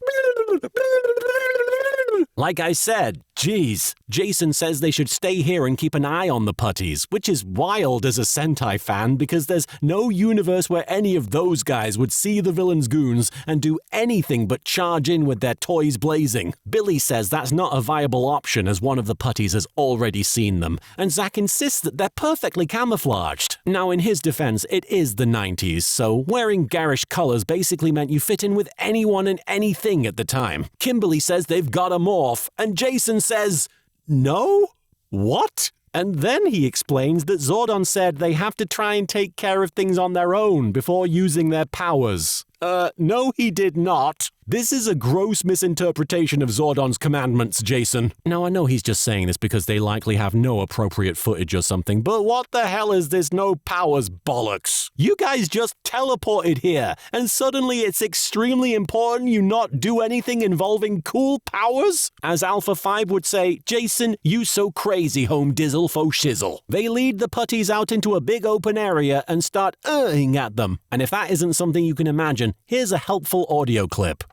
Like I said, geez. Jason says they should stay here and keep an eye on the putties, which is wild as a Sentai fan because there's no universe where any of those guys would see the villain's goons and do anything but charge in with their toys blazing. Billy says that's not a viable option as one of the putties has already seen them, and Zack insists that they're perfectly camouflaged. Now, in his defense, it is the 90s, so wearing garish colors basically meant you fit in with anyone and anything at the time. Kimberly says they've got a morph, and Jason says, no? What? And then he explains that Zordon said they have to try and take care of things on their own before using their powers. No, he did not. This is a gross misinterpretation of Zordon's commandments, Jason. Now, I know he's just saying this because they likely have no appropriate footage or something, but what the hell is this no powers bollocks? You guys just teleported here, and suddenly it's extremely important you not do anything involving cool powers? As Alpha 5 would say, Jason, you so crazy home dizzle faux shizzle. They lead the putties out into a big open area and start ing at them. And if that isn't something you can imagine, here's a helpful audio clip.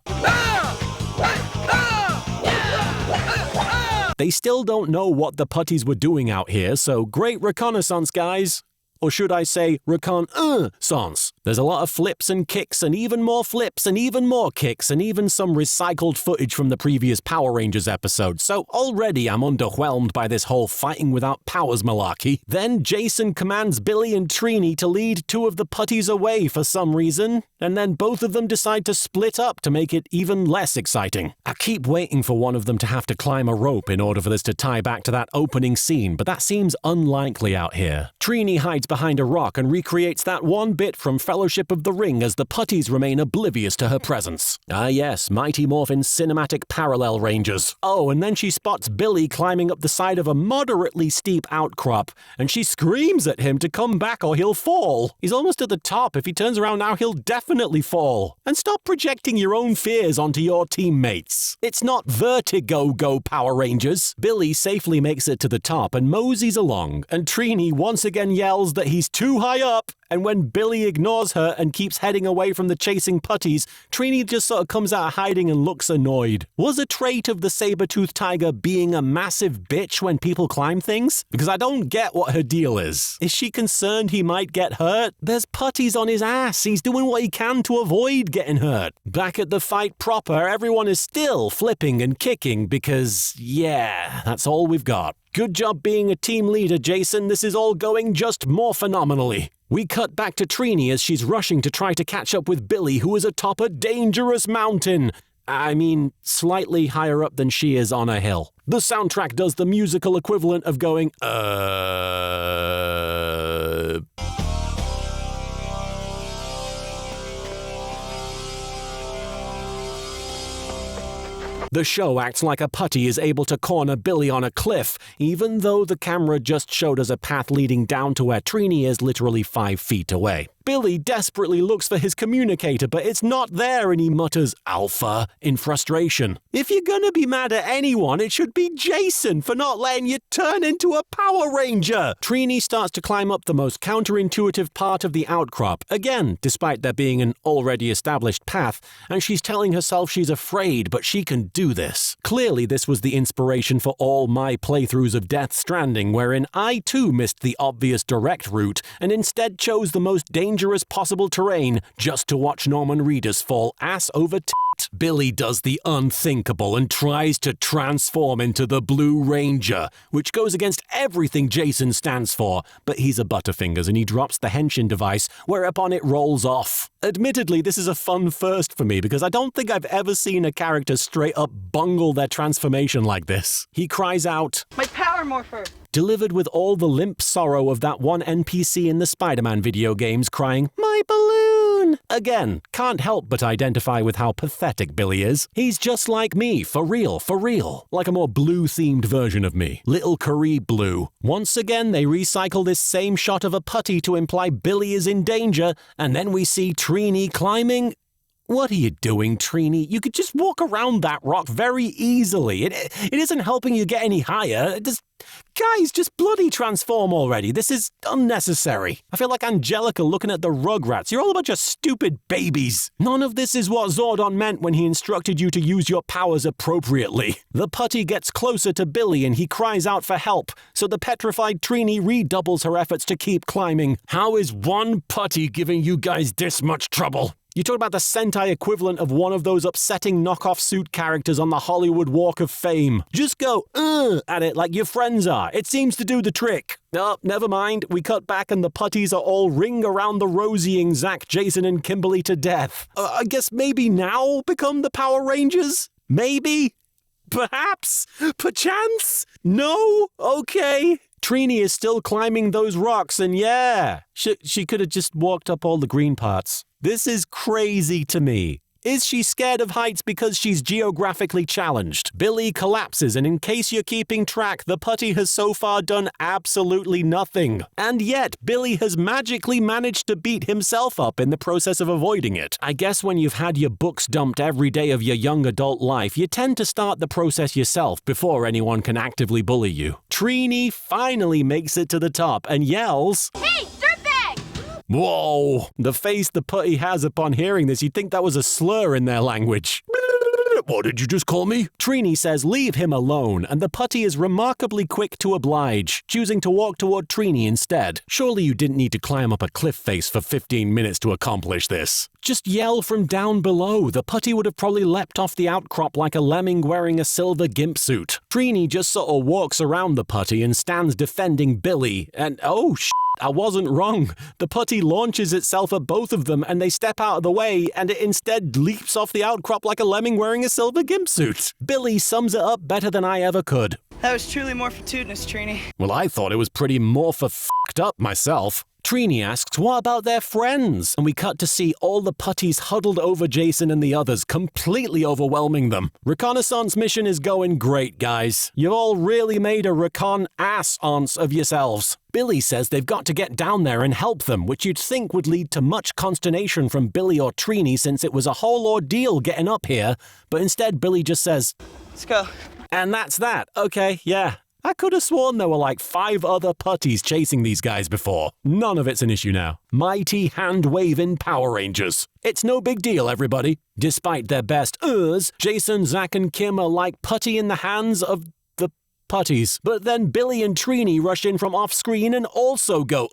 They still don't know what the putties were doing out here, so great reconnaissance, guys. Or should I say, recon-sance. There's a lot of flips and kicks and even more flips and even more kicks and even some recycled footage from the previous Power Rangers episode, so already I'm underwhelmed by this whole fighting without powers malarkey. Then Jason commands Billy and Triny to lead two of the putties away for some reason, and then both of them decide to split up to make it even less exciting. I keep waiting for one of them to have to climb a rope in order for this to tie back to that opening scene, but that seems unlikely out here. Triny hides behind a rock and recreates that one bit from Fellowship of the Ring as the putties remain oblivious to her presence. Ah yes, Mighty Morphin Cinematic Parallel Rangers. Oh, and then she spots Billy climbing up the side of a moderately steep outcrop, and she screams at him to come back or he'll fall. He's almost at the top. If he turns around now, he'll definitely fall. And stop projecting your own fears onto your teammates. It's not vertigo go Power Rangers. Billy safely makes it to the top and moseys along, and Triny once again yells that he's too high up, and when Billy ignores her and keeps heading away from the chasing putties, Triny just sort of comes out of hiding and looks annoyed. Was a trait of the saber-toothed tiger being a massive bitch when people climb things? Because I don't get what her deal is. Is she concerned he might get hurt? There's putties on his ass. He's doing what he can to avoid getting hurt. Back at the fight proper, everyone is still flipping and kicking because, yeah, that's all we've got. Good job being a team leader, Jason. This is all going just more phenomenally. We cut back to Triny as she's rushing to try to catch up with Billy, who is atop a dangerous mountain. I mean, slightly higher up than she is on a hill. The soundtrack does the musical equivalent of going, The show acts like a putty is able to corner Billy on a cliff, even though the camera just showed us a path leading down to where Triny is literally 5 feet away. Billy desperately looks for his communicator, but it's not there, and he mutters, "Alpha," in frustration. If you're gonna be mad at anyone, it should be Jason for not letting you turn into a Power Ranger. Triny starts to climb up the most counterintuitive part of the outcrop, again, despite there being an already established path, and she's telling herself she's afraid, but she can do this. Clearly, this was the inspiration for all my playthroughs of Death Stranding, wherein I too missed the obvious direct route, and instead chose the most dangerous possible terrain just to watch Norman Reedus fall ass over tit. Billy does the unthinkable and tries to transform into the Blue Ranger, which goes against everything Jason stands for, but he's a Butterfingers and he drops the henshin device, whereupon it rolls off. Admittedly, this is a fun first for me because I don't think I've ever seen a character straight up bungle their transformation like this. He cries out, My power morpher! Delivered with all the limp sorrow of that one NPC in the Spider-Man video games crying, "My balloon!" Again, can't help but identify with how pathetic Billy is. He's just like me, for real, for real. Like a more blue-themed version of me. LittleKuriboh blue. Once again, they recycle this same shot of a putty to imply Billy is in danger, and then we see Triny climbing. What are you doing, Triny? You could just walk around that rock very easily. It isn't helping you get any higher. Guys, just bloody transform already. This is unnecessary. I feel like Angelica looking at the Rugrats. You're all a bunch of stupid babies. None of this is what Zordon meant when he instructed you to use your powers appropriately. The putty gets closer to Billy and he cries out for help, so the petrified Triny redoubles her efforts to keep climbing. How is one putty giving you guys this much trouble? You talk about the Sentai equivalent of one of those upsetting knockoff suit characters on the Hollywood Walk of Fame. Just go, at it like your friends are. It seems to do the trick. Oh, never mind. We cut back and the putties are all ring around the rosying Zach, Jason, and Kimberly to death. I guess maybe now become the Power Rangers? Maybe? Perhaps? Perchance? No? Okay. Triny is still climbing those rocks, and yeah, she could have just walked up all the green parts. This is crazy to me. Is she scared of heights because she's geographically challenged? Billy collapses, and in case you're keeping track, the putty has so far done absolutely nothing. And yet, Billy has magically managed to beat himself up in the process of avoiding it. I guess when you've had your books dumped every day of your young adult life, you tend to start the process yourself before anyone can actively bully you. Triny finally makes it to the top and yells, Hey, dirtbag! Whoa! The face the putty has upon hearing this, you'd think that was a slur in their language. What did you just call me? Triny says leave him alone, and the putty is remarkably quick to oblige, choosing to walk toward Triny instead. Surely you didn't need to climb up a cliff face for 15 minutes to accomplish this. Just yell from down below. The putty would have probably leapt off the outcrop like a lemming wearing a silver gimp suit. Triny just sort of walks around the putty and stands defending Billy, and oh I wasn't wrong. The putty launches itself at both of them and they step out of the way and it instead leaps off the outcrop like a lemming wearing a silver gimp suit. Billy sums it up better than I ever could. That was truly morphitudinous, Triny. Well, I thought it was pretty morph-fucked up myself. Triny asks, what about their friends? And we cut to see all the putties huddled over Jason and the others, completely overwhelming them. Reconnaissance mission is going great, guys. You've all really made a recon-ass-ance of yourselves. Billy says they've got to get down there and help them, which you'd think would lead to much consternation from Billy or Triny since it was a whole ordeal getting up here. But instead, Billy just says, Let's go. and that's that. Okay, yeah. I could have sworn there were like 5 other putties chasing these guys before. None of it's an issue now. Mighty hand-waving Power Rangers. It's no big deal, everybody. Despite their best Jason, Zach, and Kim are like putty in the hands of the putties. But then Billy and Triny rush in from off-screen and also go,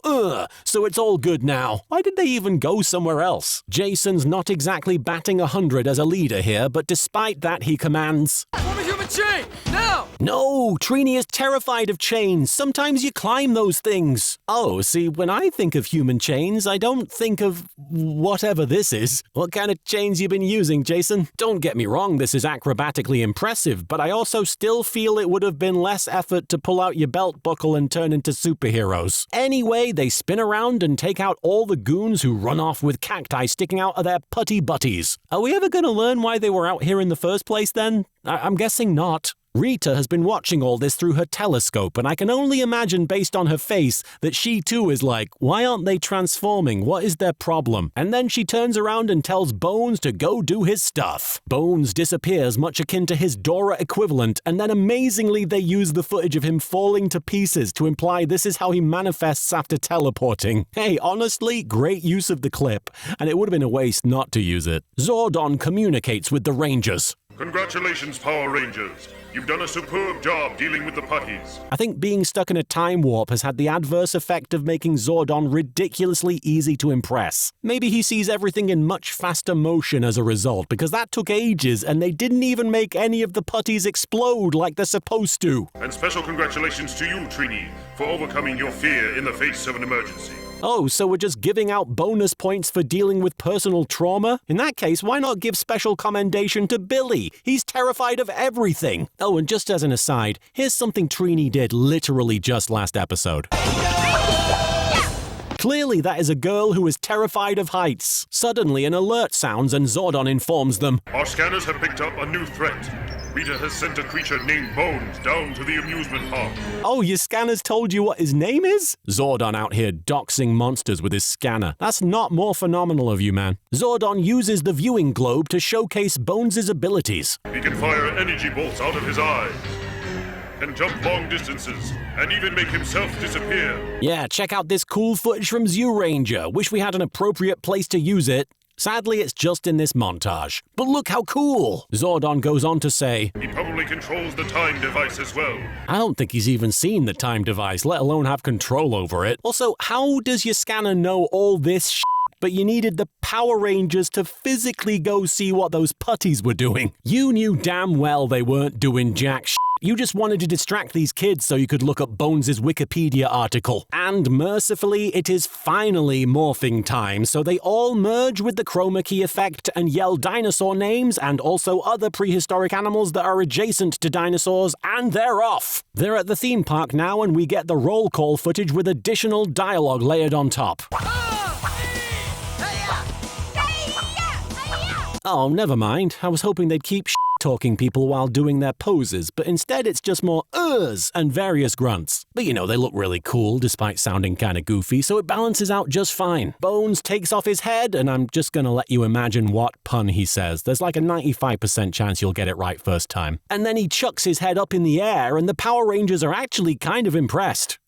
so it's all good now. Why did they even go somewhere else? Jason's not exactly batting 100 as a leader here, but despite that, he commands, Form a human chain! Now! no, Triny is terrified of chains. Sometimes you climb those things. Oh, see, when I think of human chains, I don't think of whatever this is. What kind of chains you been using, Jason? Don't get me wrong, this is acrobatically impressive, but I also still feel it would have been less effort to pull out your belt buckle and turn into superheroes. Anyway, they spin around and take out all the goons who run off with cacti sticking out of their putty butties. Are we ever going to learn why they were out here in the first place then? I'm guessing not. Rita has been watching all this through her telescope, and I can only imagine based on her face that she too is like, why aren't they transforming? What is their problem? And then she turns around and tells Bones to go do his stuff. Bones disappears, much akin to his Dora equivalent, and then amazingly they use the footage of him falling to pieces to imply this is how he manifests after teleporting. Hey, honestly, great use of the clip, and it would have been a waste not to use it. Zordon communicates with the Rangers. Congratulations, Power Rangers. You've done a superb job dealing with the putties. I think being stuck in a time warp has had the adverse effect of making Zordon ridiculously easy to impress. Maybe he sees everything in much faster motion as a result, because that took ages and they didn't even make any of the putties explode like they're supposed to. And special congratulations to you, Triny, for overcoming your fear in the face of an emergency. Oh, so we're just giving out bonus points for dealing with personal trauma? In that case, why not give special commendation to Billy? He's terrified of everything. Oh, and just as an aside, here's something Triny did literally just last episode. Clearly, that is a girl who is terrified of heights. Suddenly, an alert sounds and Zordon informs them. Our scanners have picked up a new threat. Rita has sent a creature named Bones down to the amusement park. Oh, your scanners told you what his name is? Zordon out here doxing monsters with his scanner. That's not more phenomenal of you, man. Zordon uses the viewing globe to showcase Bones' abilities. He can fire energy bolts out of his eyes, can jump long distances, and even make himself disappear. Yeah, check out this cool footage from Zyuranger. Wish we had an appropriate place to use it. Sadly, it's just in this montage. But look how cool! Zordon goes on to say, He probably controls the time device as well. I don't think he's even seen the time device, let alone have control over it. Also, how does your scanner know all this shit, but you needed the Power Rangers to physically go see what those putties were doing? You knew damn well they weren't doing jack shit. You just wanted to distract these kids so you could look up Bones' Wikipedia article. And mercifully, it is finally morphing time, so they all merge with the chroma key effect and yell dinosaur names and also other prehistoric animals that are adjacent to dinosaurs, and they're off! They're at the theme park now, and we get the roll call footage with additional dialogue layered on top. Oh, never mind. I was hoping they'd keep talking people while doing their poses, but instead it's just more uhs and various grunts. But you know, they look really cool despite sounding kinda goofy, so it balances out just fine. Bones takes off his head, and I'm just gonna let you imagine what pun he says. There's like a 95% chance you'll get it right first time. And then he chucks his head up in the air, and the Power Rangers are actually kind of impressed.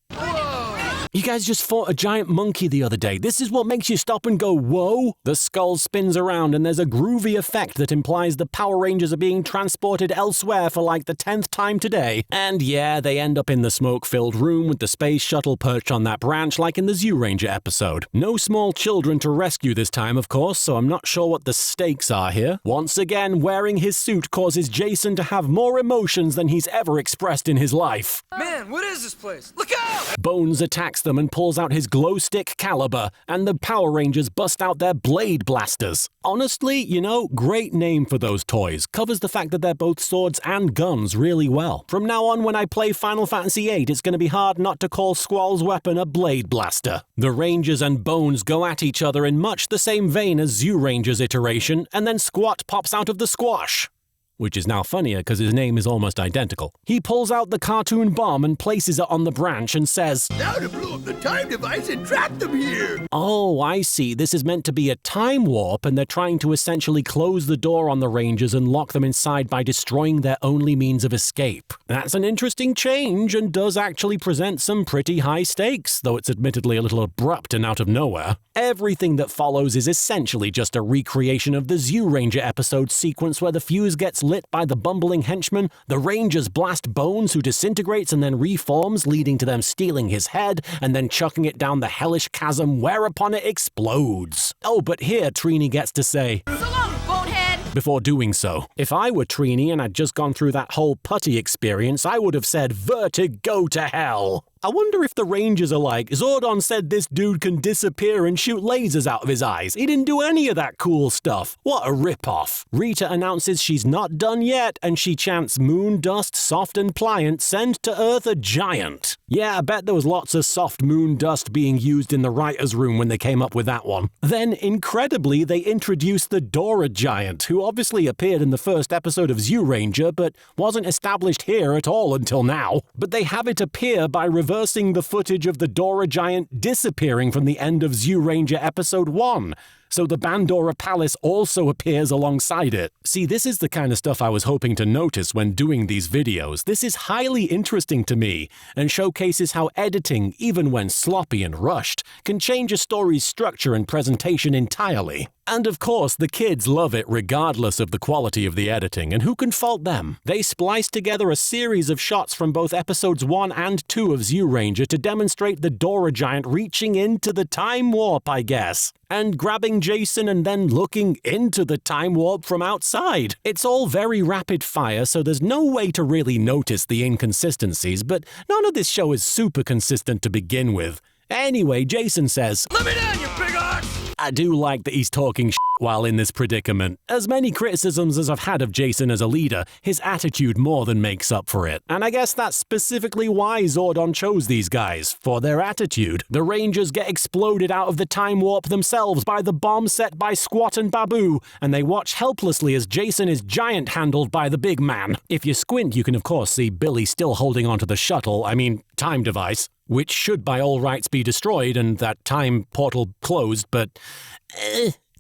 You guys just fought a giant monkey the other day. This is what makes you stop and go, whoa? The skull spins around and there's a groovy effect that implies the Power Rangers are being transported elsewhere for like the 10th time today. And yeah, they end up in the smoke-filled room with the space shuttle perched on that branch like in the Zyuranger episode. No small children to rescue this time, of course, so I'm not sure what the stakes are here. Once again, wearing his suit causes Jason to have more emotions than he's ever expressed in his life. Man, what is this place? Look out! Bones attacks attacks them and pulls out his glow stick caliber, and the Power Rangers bust out their blade blasters. Honestly, great name for those toys. Covers the fact that they're both swords and guns really well. From now on, when I play Final Fantasy VIII, it's going to be hard not to call Squall's weapon a blade blaster. The Rangers and Bones go at each other in much the same vein as Zyuranger's iteration, and then Squat pops out of the squash. Which is now funnier because his name is almost identical. He pulls out the cartoon bomb and places it on the branch and says, "Now to blow up the time device and trap them here!" Oh, I see. This is meant to be a time warp, and they're trying to essentially close the door on the Rangers and lock them inside by destroying their only means of escape. That's an interesting change and does actually present some pretty high stakes, though it's admittedly a little abrupt and out of nowhere. Everything that follows is essentially just a recreation of the Zyuranger episode sequence where the fuse gets lit by the bumbling henchman, the Rangers blast Bones, who disintegrates and then reforms, leading to them stealing his head and then chucking it down the hellish chasm, whereupon it explodes. Oh, but here Triny gets to say, "So long, bonehead!" before doing so. If I were Triny and I'd just gone through that whole putty experience, I would have said, "Vertigo to hell!" I wonder if the Rangers are like, Zordon said this dude can disappear and shoot lasers out of his eyes. He didn't do any of that cool stuff. What a ripoff. Rita announces she's not done yet, and she chants, "Moon dust, soft and pliant, send to Earth a giant." Yeah, I bet there was lots of soft moon dust being used in the writer's room when they came up with that one. Then, incredibly, they introduced the Dora giant, who obviously appeared in the first episode of Zyuranger, but wasn't established here at all until now. But they have it appear by reversing the footage of the Dora giant disappearing from the end of Zyuranger episode 1. So the Pandora Palace also appears alongside it. See, this is the kind of stuff I was hoping to notice when doing these videos. This is highly interesting to me, and showcases how editing, even when sloppy and rushed, can change a story's structure and presentation entirely. And of course, the kids love it regardless of the quality of the editing, and who can fault them? They spliced together a series of shots from both episodes 1 and 2 of Zyuranger to demonstrate the Dora giant reaching into the time warp, I guess, and grabbing Jason and then looking into the time warp from outside. It's all very rapid fire, so there's no way to really notice the inconsistencies, but none of this show is super consistent to begin with. Anyway, Jason says, "Let me down, you big ox!" I do like that he's talking while in this predicament. As many criticisms as I've had of Jason as a leader, his attitude more than makes up for it. And I guess that's specifically why Zordon chose these guys, for their attitude. The Rangers get exploded out of the time warp themselves by the bomb set by Squat and Babu, and they watch helplessly as Jason is giant-handled by the big man. If you squint, you can of course see Billy still holding onto the shuttle, time device, which should by all rights be destroyed and that time portal closed, but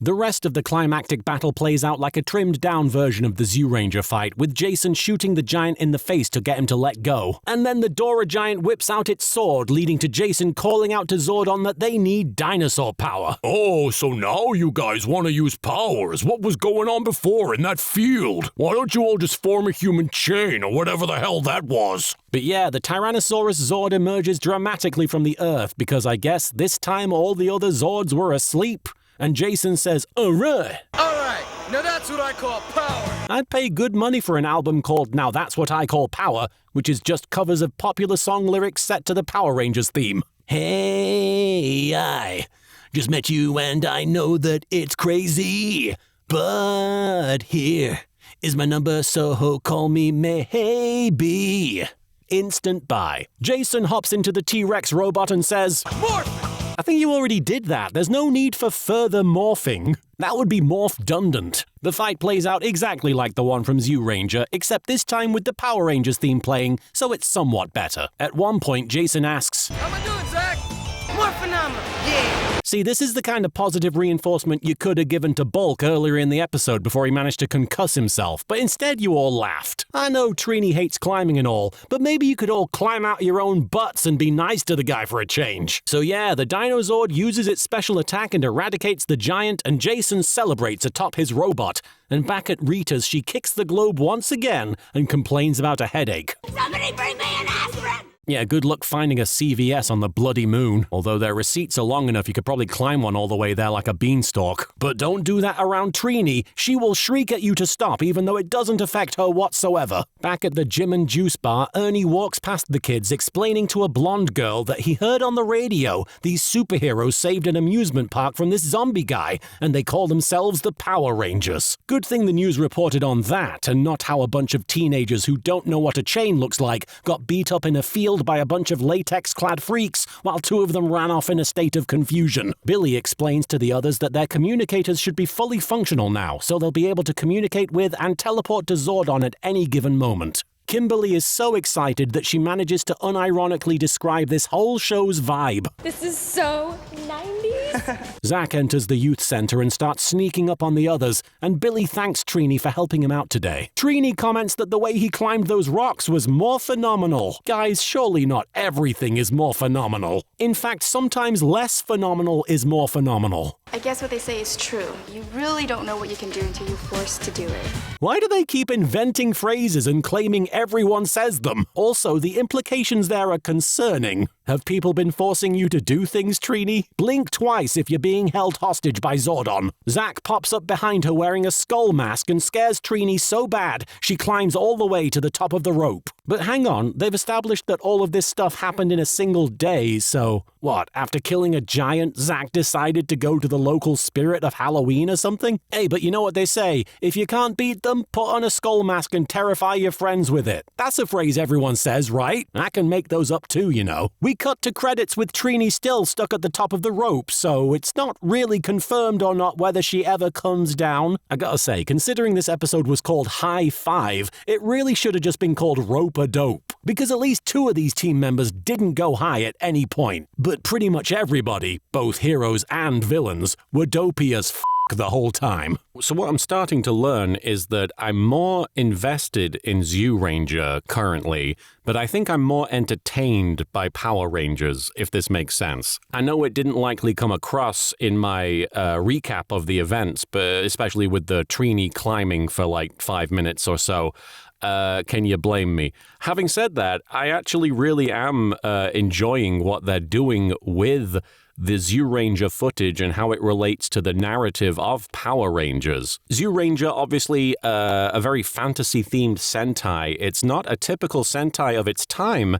The rest of the climactic battle plays out like a trimmed-down version of the Zyuranger fight, with Jason shooting the giant in the face to get him to let go. And then the Dora giant whips out its sword, leading to Jason calling out to Zordon that they need dinosaur power. Oh, so now you guys want to use powers. What was going on before in that field? Why don't you all just form a human chain or whatever the hell that was? But yeah, the Tyrannosaurus Zord emerges dramatically from the earth because I guess this time all the other Zords were asleep. And Jason says, "Alright, now that's what I call power." I'd pay good money for an album called Now That's What I Call Power, which is just covers of popular song lyrics set to the Power Rangers theme. Hey, I just met you and I know that it's crazy, but here is my number, so call me maybe. Instant buy. Jason hops into the T-Rex robot and says, "Morph!" I think you already did that. There's no need for further morphing. That would be morph-dundant. The fight plays out exactly like the one from Zyuranger, except this time with the Power Rangers theme playing, so it's somewhat better. At one point, Jason asks, How am I doing, Zach? More phenomenal. Yeah. See, this is the kind of positive reinforcement you could have given to Bulk earlier in the episode before he managed to concuss himself, but instead you all laughed. I know Triny hates climbing and all, but maybe you could all climb out your own butts and be nice to the guy for a change. So yeah, the Dino Zord uses its special attack and eradicates the giant, and Jason celebrates atop his robot. And back at Rita's, she kicks the globe once again and complains about a headache. Somebody bring me an aspirin! Yeah, good luck finding a CVS on the bloody moon. Although their receipts are long enough, you could probably climb one all the way there like a beanstalk. But don't do that around Triny. She will shriek at you to stop, even though it doesn't affect her whatsoever. Back at the gym and juice bar, Ernie walks past the kids, explaining to a blonde girl that he heard on the radio these superheroes saved an amusement park from this zombie guy, and they call themselves the Power Rangers. Good thing the news reported on that, and not how a bunch of teenagers who don't know what a chain looks like got beat up in a field by a bunch of latex-clad freaks, while two of them ran off in a state of confusion. Billy explains to the others that their communicators should be fully functional now, so they'll be able to communicate with and teleport to Zordon at any given moment. Kimberly is so excited that she manages to unironically describe this whole show's vibe. This is so 90s. Zack enters the youth center and starts sneaking up on the others, and Billy thanks Triny for helping him out today. Triny comments that the way he climbed those rocks was more phenomenal. Guys, surely not everything is more phenomenal. In fact, sometimes less phenomenal is more phenomenal. I guess what they say is true. You really don't know what you can do until you're forced to do it. Why do they keep inventing phrases and claiming everyone says them? Also, the implications there are concerning. Have people been forcing you to do things, Triny? Blink twice if you're being held hostage by Zordon. Zack pops up behind her wearing a skull mask and scares Triny so bad she climbs all the way to the top of the rope. But hang on, they've established that all of this stuff happened in a single day, so what, after killing a giant, Zack decided to go to the local spirit of Halloween or something? Hey, but you know what they say, if you can't beat them, put on a skull mask and terrify your friends with it. That's a phrase everyone says, right? I can make those up too, you know. We cut to credits with Triny still stuck at the top of the rope, so it's not really confirmed or not whether she ever comes down. I gotta say, considering this episode was called High Five, it really should have just been called Rope-a-Dope, because at least two of these team members didn't go high at any point. But pretty much everybody, both heroes and villains, were dopey as the whole time. So what I'm starting to learn is that I'm more invested in Zyuranger currently, but I think I'm more entertained by Power Rangers, if this makes sense. I know it didn't likely come across in my recap of the events, but especially with the Triny climbing for like 5 minutes or so. Can you blame me? Having said that, I actually really am enjoying what they're doing with the Zyuranger footage and how it relates to the narrative of Power Rangers. Zyuranger, obviously a very fantasy-themed Sentai. It's not a typical Sentai of its time.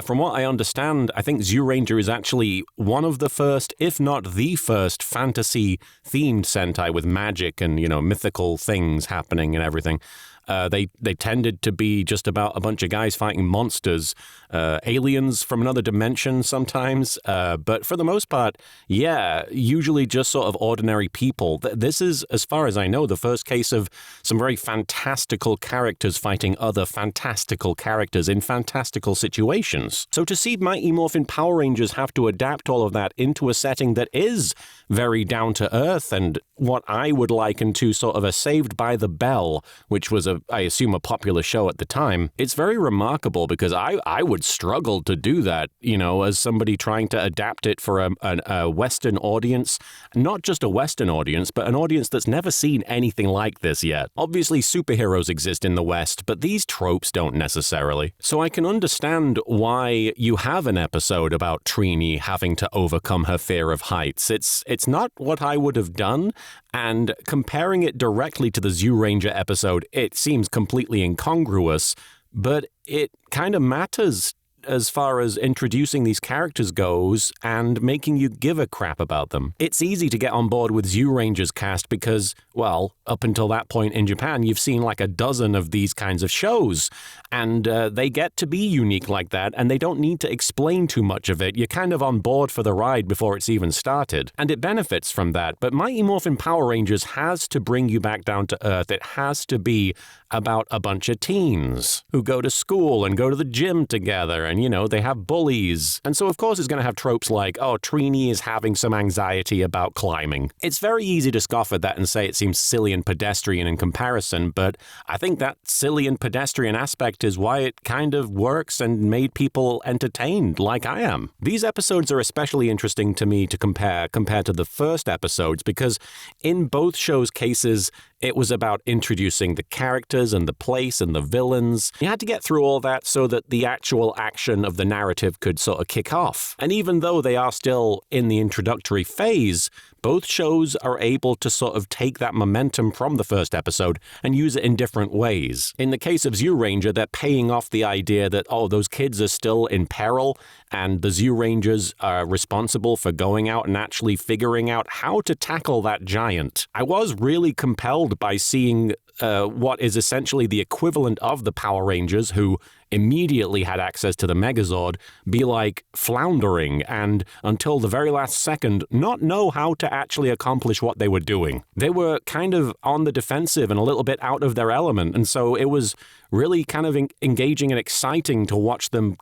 From what I understand, I think Zyuranger is actually one of the first, if not the first, fantasy-themed Sentai with magic and, you know, mythical things happening and everything. They tended to be just about a bunch of guys fighting monsters, aliens from another dimension sometimes, but for the most part, yeah, usually just sort of ordinary people. This is, as far as I know, the first case of some very fantastical characters fighting other fantastical characters in fantastical situations. So to see Mighty Morphin Power Rangers have to adapt all of that into a setting that is very down-to-earth and what I would liken to sort of a Saved by the Bell, which was I assume a popular show at the time, it's very remarkable because I would struggle to do that, you know, as somebody trying to adapt it for a Western audience, not just a Western audience, but an audience that's never seen anything like this yet. Obviously, superheroes exist in the West, but these tropes don't necessarily. So I can understand why you have an episode about Triny having to overcome her fear of heights. It's not what I would have done, and comparing it directly to the Zyuranger episode, it seems completely incongruous, but it kind of matters as far as introducing these characters goes and making you give a crap about them. It's easy to get on board with Zyuranger's cast because, well, up until that point in Japan, you've seen like a dozen of these kinds of shows, and they get to be unique like that, and they don't need to explain too much of it. You're kind of on board for the ride before it's even started, and it benefits from that. But Mighty Morphin Power Rangers has to bring you back down to earth. It has to be about a bunch of teens who go to school and go to the gym together, and, you know, they have bullies. And so, of course, it's going to have tropes like, oh, Triny is having some anxiety about climbing. It's very easy to scoff at that and say it seems silly and pedestrian in comparison, but I think that silly and pedestrian aspect is why it kind of works and made people entertained, like I am. These episodes are especially interesting to me to compare to the first episodes, because in both shows' cases, It was about introducing the characters and the place and the villains. You had to get through all that so that the actual action of the narrative could sort of kick off. And even though they are still in the introductory phase, both shows are able to sort of take that momentum from the first episode and use it in different ways. In the case of Zyuranger, they're paying off the idea that, oh, those kids are still in peril, and the Zyurangers are responsible for going out and actually figuring out how to tackle that giant. I was really compelled by seeing what is essentially the equivalent of the Power Rangers, who immediately had access to the Megazord, be like floundering and, until the very last second, not know how to actually accomplish what they were doing. They were kind of on the defensive and a little bit out of their element, and so it was really kind of engaging and exciting to watch them,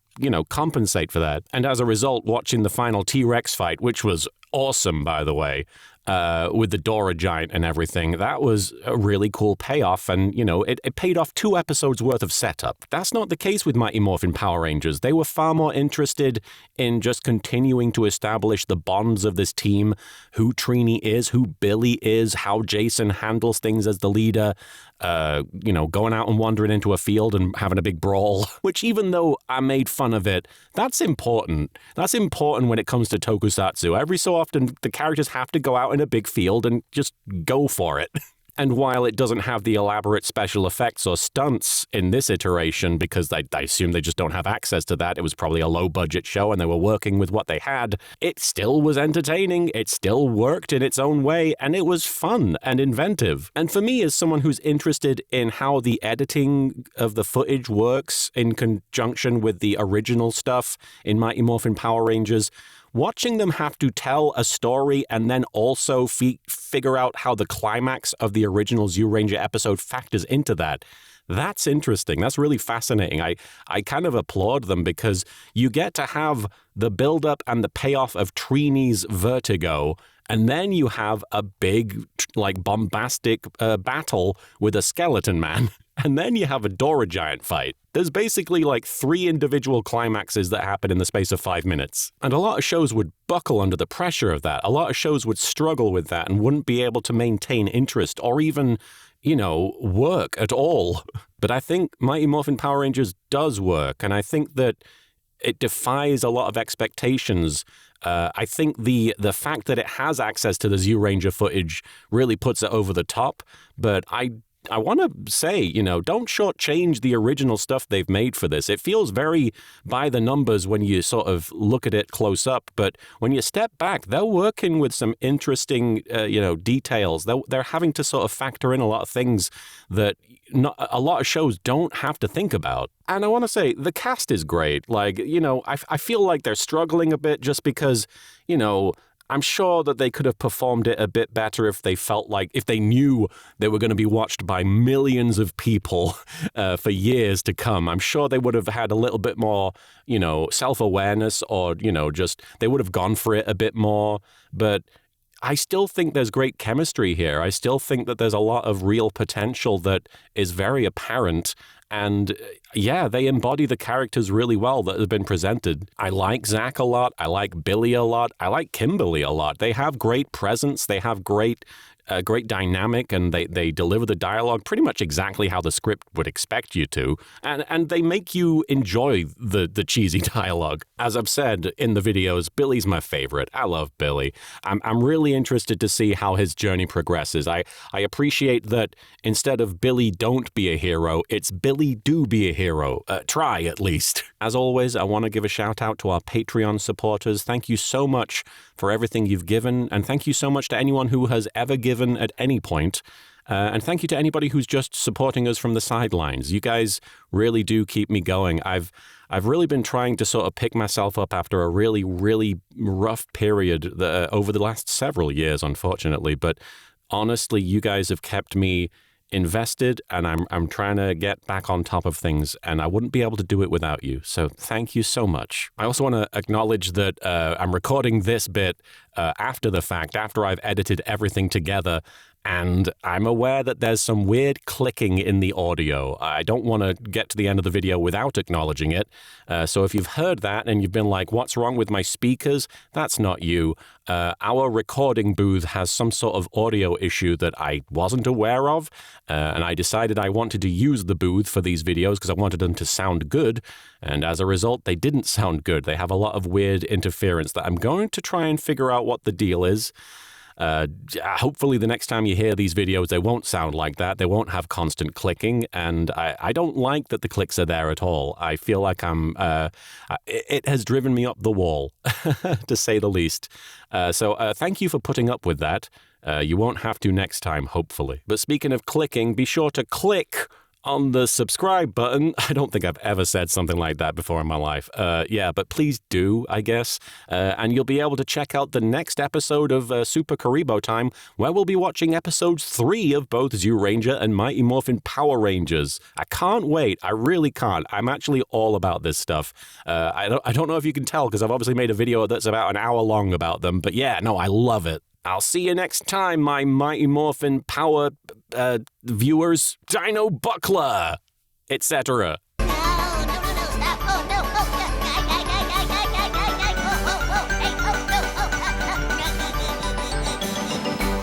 compensate for that. And as a result, watching the final T-Rex fight, which was awesome, by the way, with the Dora giant and everything, that was a really cool payoff, and, it paid off 2 episodes worth of setup. That's not the case with Mighty Morphin Power Rangers. They were far more interested in just continuing to establish the bonds of this team, who Triny is, who Billy is, how Jason handles things as the leader, going out and wandering into a field and having a big brawl, which, even though I made fun of it, that's important. That's important when it comes to tokusatsu. Every so often, the characters have to go out in a big field and just go for it. And while it doesn't have the elaborate special effects or stunts in this iteration, because I assume they just don't have access to that, it was probably a low-budget show and they were working with what they had, it still was entertaining, it still worked in its own way, and it was fun and inventive. And for me, as someone who's interested in how the editing of the footage works in conjunction with the original stuff in Mighty Morphin Power Rangers, watching them have to tell a story and then also figure out how the climax of the original Zyuranger episode factors into that, that's interesting. That's really fascinating. I kind of applaud them, because you get to have the build-up and the payoff of Triny's vertigo, and then you have a big, bombastic battle with a skeleton man. And then you have a Dora giant fight. There's basically 3 individual climaxes that happen in the space of 5 minutes. And a lot of shows would buckle under the pressure of that. A lot of shows would struggle with that and wouldn't be able to maintain interest or even, work at all. But I think Mighty Morphin Power Rangers does work, and I think that it defies a lot of expectations. I think the fact that it has access to the Zyuranger footage really puts it over the top, but I want to say, don't shortchange the original stuff they've made for this. It feels very by the numbers when you sort of look at it close up, but when you step back, they're working with some interesting, details. They're having to sort of factor in a lot of things that a lot of shows don't have to think about. And I want to say, the cast is great. I feel like they're struggling a bit just because, I'm sure that they could have performed it a bit better if they knew they wure going to be watched by millions of people for years to come. I'm sure they would have had a little bit more, self-awareness, or, they would have gone for it a bit more. But I still think there's great chemistry here. I still think that there's a lot of real potential that is very apparent. And yeah, they embody the characters really well that have been presented. I like Zach a lot. I like Billy a lot. I like Kimberly a lot. They have great presence. They have great dynamic, and they deliver the dialogue pretty much exactly how the script would expect you to. And they make you enjoy the cheesy dialogue. As I've said in the videos, Billy's my favorite. I love Billy. I'm really interested to see how his journey progresses. I appreciate that instead of Billy don't be a hero, it's Billy do be a hero. Try, at least. As always, I want to give a shout out to our Patreon supporters. Thank you so much for everything you've given, and thank you so much to anyone who has ever given at any point. And thank you to anybody who's just supporting us from the sidelines. You guys really do keep me going. I've really been trying to sort of pick myself up after a really, really rough period over the last several years, unfortunately. But honestly, you guys have kept me invested, and I'm trying to get back on top of things, and I wouldn't be able to do it without you. So thank you so much. I also want to acknowledge that I'm recording this bit after the fact, after I've edited everything together, and I'm aware that there's some weird clicking in the audio. I don't want to get to the end of the video without acknowledging it. So if you've heard that and you've been like, what's wrong with my speakers? That's not you. Our recording booth has some sort of audio issue that I wasn't aware of, and I decided I wanted to use the booth for these videos because I wanted them to sound good, and as a result, they didn't sound good. They have a lot of weird interference that I'm going to try and figure out what the deal is. Hopefully the next time you hear these videos, they won't sound like that. They won't have constant clicking, and I don't like that the clicks are there at all. I feel like it has driven me up the wall, to say the least. So thank you for putting up with that. You won't have to next time, hopefully. But speaking of clicking, be sure to click on the subscribe button. I don't think I've ever said something like that before in my life. Yeah, but please do, I guess. And you'll be able to check out the next episode of Super Kuriboh Time, where we'll be watching episodes 3 of both Zyuranger and Mighty Morphin Power Rangers. I can't wait. I really can't. I'm actually all about this stuff. I don't know if you can tell, because I've obviously made a video that's about an hour long about them. But yeah, no, I love it. I'll see you next time, my Mighty Morphin Power viewers, Dino Buckler, etc.